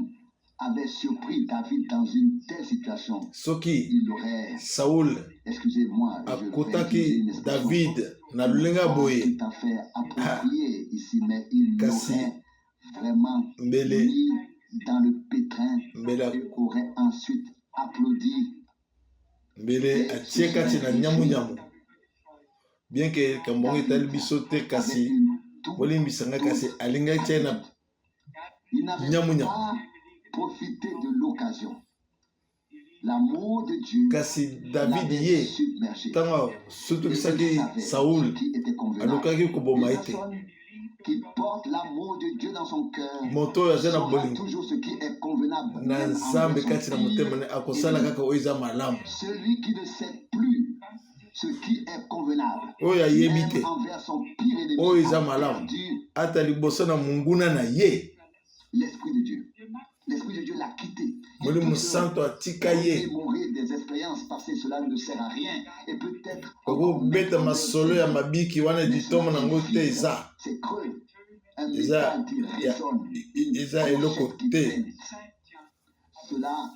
avait surpris David dans une telle situation, soki il aurait, Saul excusez-moi, akutaki David na lulenga boye tout à fait approprié ici, mais il l'aurait vraiment mis dans le pétrin et aurait ensuite applaudi. mbele atie kati na nyamunyamu bien que kambongo etali biso te kasi bolimbisanga kasi alingaki tie na nyamunyamu. Profiter de l'occasion. L'amour de Dieu kasi David ye ntango sotukisaki Saul alukaki koboma ete qui porte l'amour de Dieu dans son cœur moto oyo aza na bolingo toujours ce qui est convenable na nzambe kati na motema ne akosala kaka oyo eza malamu. Celui qui ne sait plus ce qui est convenable oyo ayebi te envers son pire ennemi oyo eza malamu ata liboso na monguna na ye. L'esprit de Dieu l'a quitté. Molimo santo atika ye Mourir des expériences passées, cela ne sert à rien et peut-être okobeta masolo ya mabiki wana ditomo nango te eza c'est creux. eza eloko te. Cela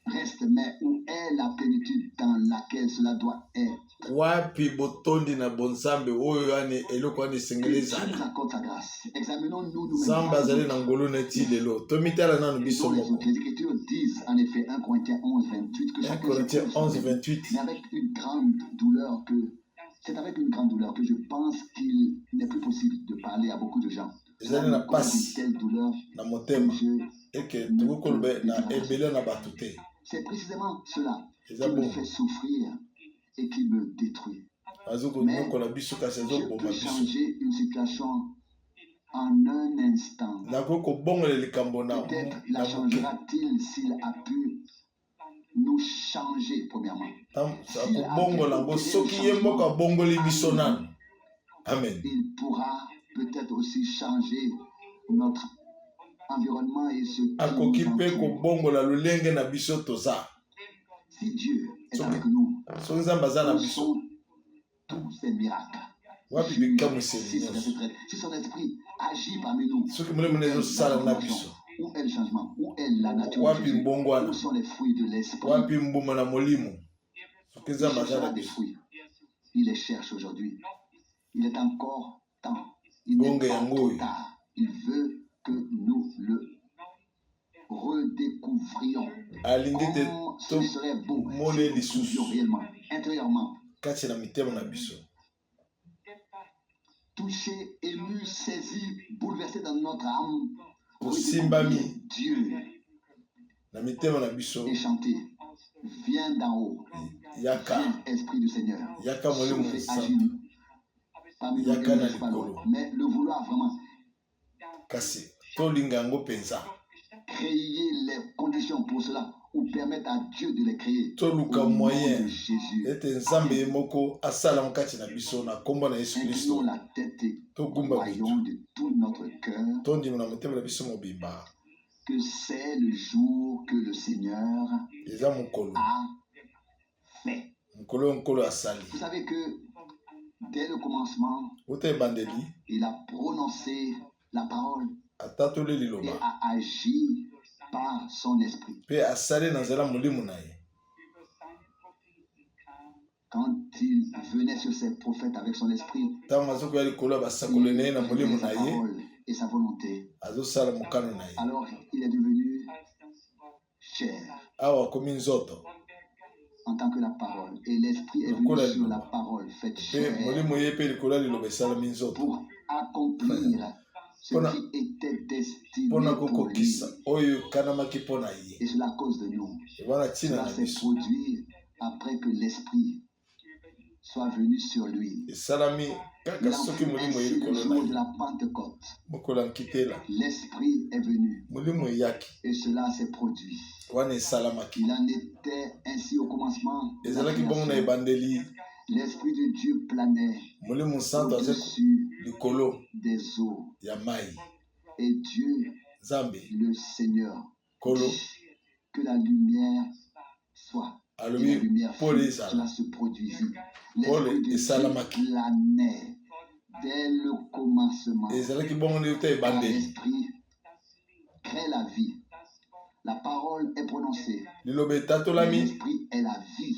reste, mais où est la plénitude dans laquelle cela doit être? Wapi botondi na bonzambe oyo yani eloko wana esengeli ezala. Nzambe azali na ngolu neti lelo tomitala nanu biso moko. Les Écritures disent en effet 1 Corinthiens 11:28 que 1 Corinthiens 11:28. Mais avec une grande douleur c'est avec une grande douleur que je pense qu'il n'est plus possible de parler à beaucoup de gens. Ezali na pasi telle douleur na motema eke tukokolobe na ebele na bato te. C'est précisément cela qui me fait souffrir et qui me détruit. Mais je peux changer une situation en un instant. Peut-être la changera-t-il s'il a pu nous changer premièrement. Amen. Il pourra peut-être aussi changer notre environnement et ce qui nous entoure. Si Dieu est avec nous, nous sommes tous des miracles. Si son esprit agit parmi nous, où est le changement? Où est la nature? Où sont les fruits de l'esprit? Il cherchera des fruits. Il les cherche aujourd'hui. Il est encore temps. Il n'est pas trop tard. Il veut que nous le redécouvrions. Ce serait beau si nous réellement, intérieurement, touché, ému, saisi, bouleversé dans notre âme, Dieu et chanter. Viens d'en haut. Viens, Esprit du Seigneur. Souffle, agis parmi nous, mais le vouloir vraiment. Créer les conditions pour cela ou permettre à Dieu de les créer. Au nom de Jésus. Inclinons la tête et croyons de tout notre cœur que c'est le jour que le Seigneur a fait. Vous savez que dès le commencement, il a prononcé la parole et a agi par son esprit. Quand il venait sur ses prophètes avec son esprit, il sa parole et sa volonté, alors il est devenu chair en tant que la parole. Et l'esprit est venu sur la parole faite chair pour accomplir ce qui était destiné pour lui. Et cela à cause de nous. Cela s'est produit après que l'esprit soit venu sur lui. Il en fut ainsi le jour de la Pentecôte. L'Esprit est venu et cela s'est produit. Il en était ainsi au commencement de la création. L'Esprit de Dieu planait au-dessus des eaux. Et Dieu, le Seigneur, dit que la lumière soit. Et la lumière fut, cela se produisit. L'Esprit de Dieu planait dès le commencement. Car l'Esprit crée la vie. La parole est prononcée. L'Esprit est la vie.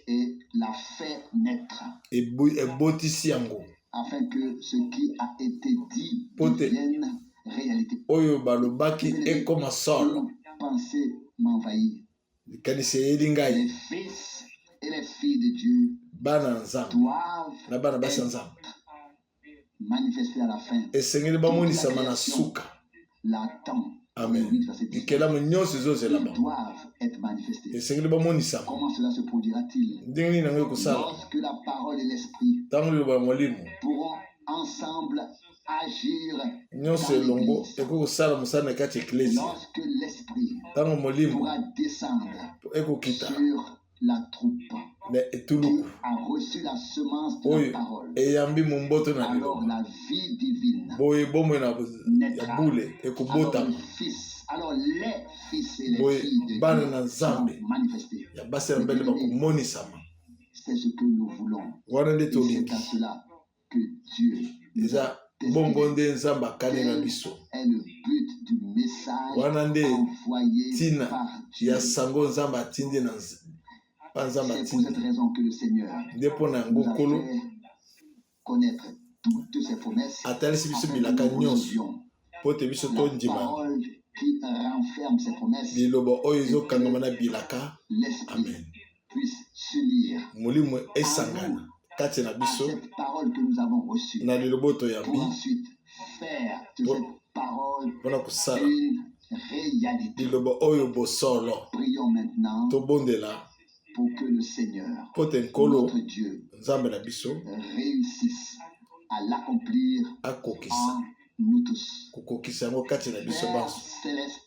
Et la fait naître. Afin que ce qui a été dit devienne réalité. Pensée m'envahit. Les fils et les filles de Dieu doivent être manifestés à la fin. L'attend. Amen. Ils doivent être manifestés. Comment cela se produira-t-il? Lorsque la parole et l'esprit pourront ensemble agir dans l'Église. Lorsque l'esprit pourra descendre sur la troupe qui a reçu la semence de la parole, alors la vie divine naîtra. Alors le Fils, alors les fils et les filles de Dieu sont manifestés. C'est ce que nous voulons. Et c'est à cela que Dieu nous a destinés. Tel est le but du message envoyé par Dieu. C'est pour cette raison que le Seigneur nous a fait connaître toutes ses promesses afin que nous recevions la parole qui renferme ses promesses et que l'Esprit puisse s'unir à nous, à cette parole que nous avons reçue, pour ensuite faire de cette parole une réalité. Prions maintenant pour que le Seigneur, notre Dieu, réussisse à l'accomplir en nous tous. Père céleste,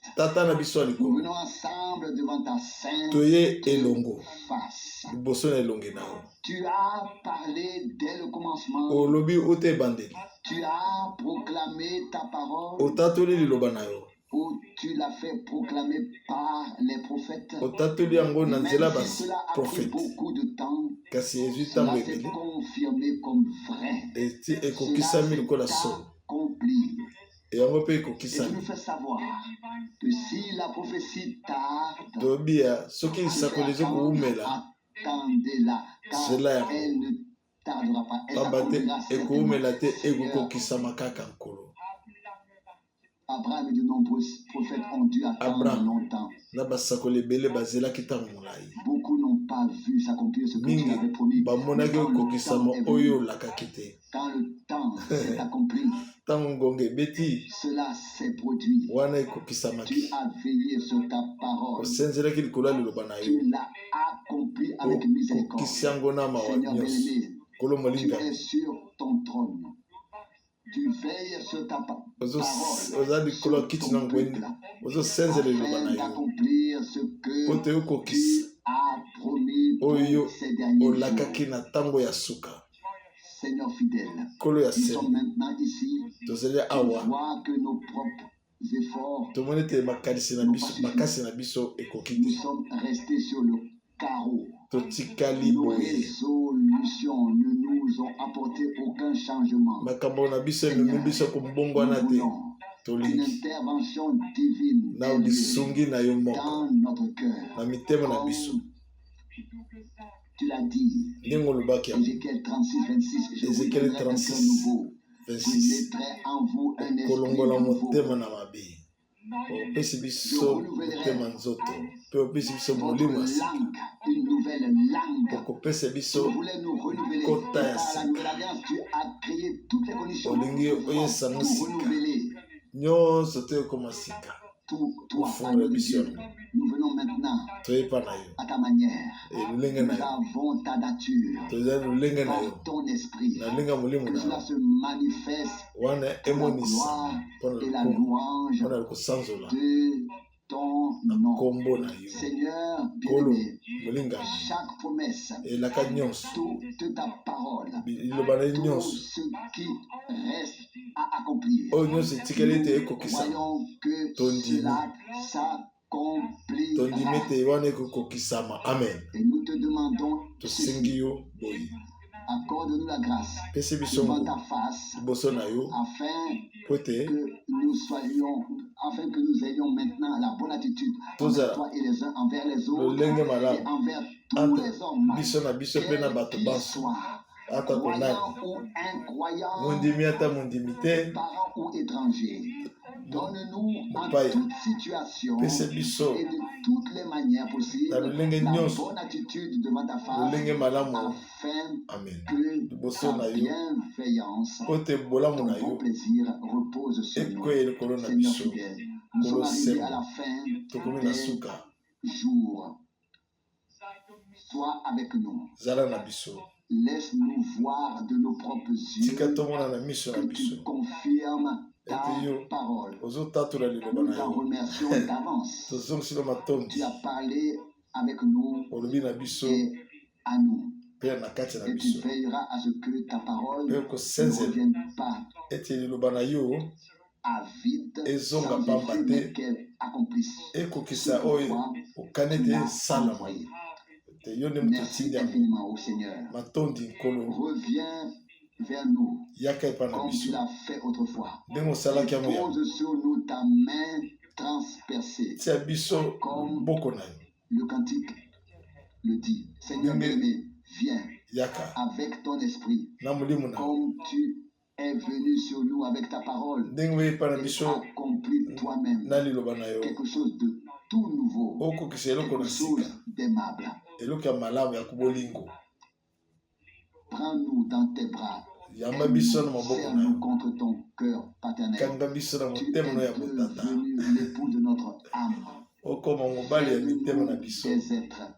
nous venons ensemble devant ta sainte face. Tu as parlé dès le commencement. Tu as proclamé ta parole. Ou tu l'as fait proclamer par les prophètes. Même si cela a pris beaucoup de temps, cela s'est confirmé comme vrai. Cela s'est accompli. Et tu nous fais savoir que si la prophétie tarde, attendez-la, car elle ne tardera pas. Elle s'accomplira certainement. Abraham et de nombreux prophètes ont dû attendre longtemps. Beaucoup n'ont pas vu s'accomplir ce que Dieu avait promis. Mais quand le temps s'est accompli, cela s'est produit. Tu as veillé sur ta parole. Tu l'as accompli avec miséricorde. Seigneur bien-aimé, tu es sur ton trône. Tu veilles sur ta parole, sur ton peuple, afin d'accomplir ce que tu as promis pour ces derniers jours. Seigneur fidèle, nous sommes maintenant ici. Tu vois que nos propres efforts nous sommes restés sur le carreau. Nos résolutions ne nous ont apporté aucun changement. Seigneur, nous voulons une intervention divine dans notre cœur. Comme tu l'as dit, Ézéchiel 36, 26, je vous donnerai un cœur nouveau. Je mettrai en vous un esprit nouveau. Je renouvellerai votre langue, une nouvelle langue. Tu voulais nous renouveler par la nouvelle alliance. Tu as créé toutes les conditions pour tout renouveler. toi, Agneau de Dieu, nous venons maintenant à ta manière. Nous avons ta nature, par ton esprit, que cela se manifeste pour la gloire et la louange de ton nom. Seigneur bien-aimé, chaque promesse, toute ta parole, tout ce qui reste à accomplir, nous voyons que cela s'accomplira. Et nous te demandons ceci. Accorde-nous la grâce devant ta face afin que nous ayons maintenant la bonne attitude envers toi et les uns envers les autres et envers tous les hommes, quels qu'ils soient, croyants ou incroyants, parents ou étrangers. Donne-nous en toute situation et de toutes les manières possibles la bonne attitude devant ta face afin que ta bienveillance, ton bon plaisir repose sur nous. Seigneur fidèle, nous sommes arrivés à la fin des jours. Sois avec nous. Laisse-nous voir de nos propres yeux que tu confirmes ta parole. Nous t'en remercions d'avance. Tu as parlé avec nous et à nous. Et tu veilleras à ce que ta parole ne revienne pas à vide, sans effet, mais qu'elle accomplisse ce pourquoi tu l'as envoyé. Merci infiniment au Seigneur. Reviens vers nous comme tu l'as fait autrefois. Pose sur nous ta main transpercée comme le cantique le dit. Seigneur bien-aimé, viens avec ton esprit comme tu es venu sur nous avec ta parole et accomplis toi-même quelque chose de tout nouveau, quelque chose d'aimable. Prends-nous dans tes bras. Serre-nous contre ton cœur paternel. Tu es devenu l'époux de notre âme. Fais-nous des êtres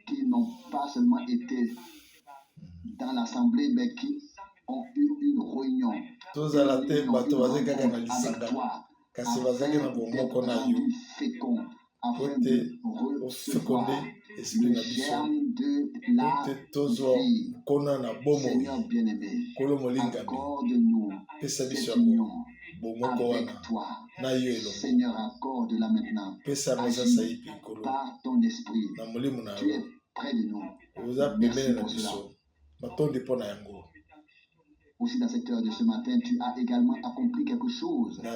qui n'ont pas seulement été dans l'assemblée, mais qui ont eu une réunion avec toi, afin d'être rendus féconds, afin de recevoir le germe de la vie. Seigneur bien-aimé, accorde-nous cette union avec toi. Seigneur, accorde-la maintenant. Agis par ton esprit. Tu es près de nous. Merci pour cela. Aussi dans cette heure de ce matin, tu as également accompli quelque chose qui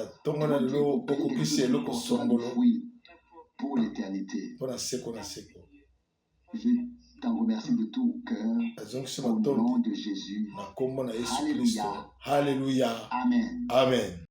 portera du fruit pour l'éternité. Je t'en remercie de tout cœur au nom de Jésus. Alléluia. Alléluia. Amen. Amen.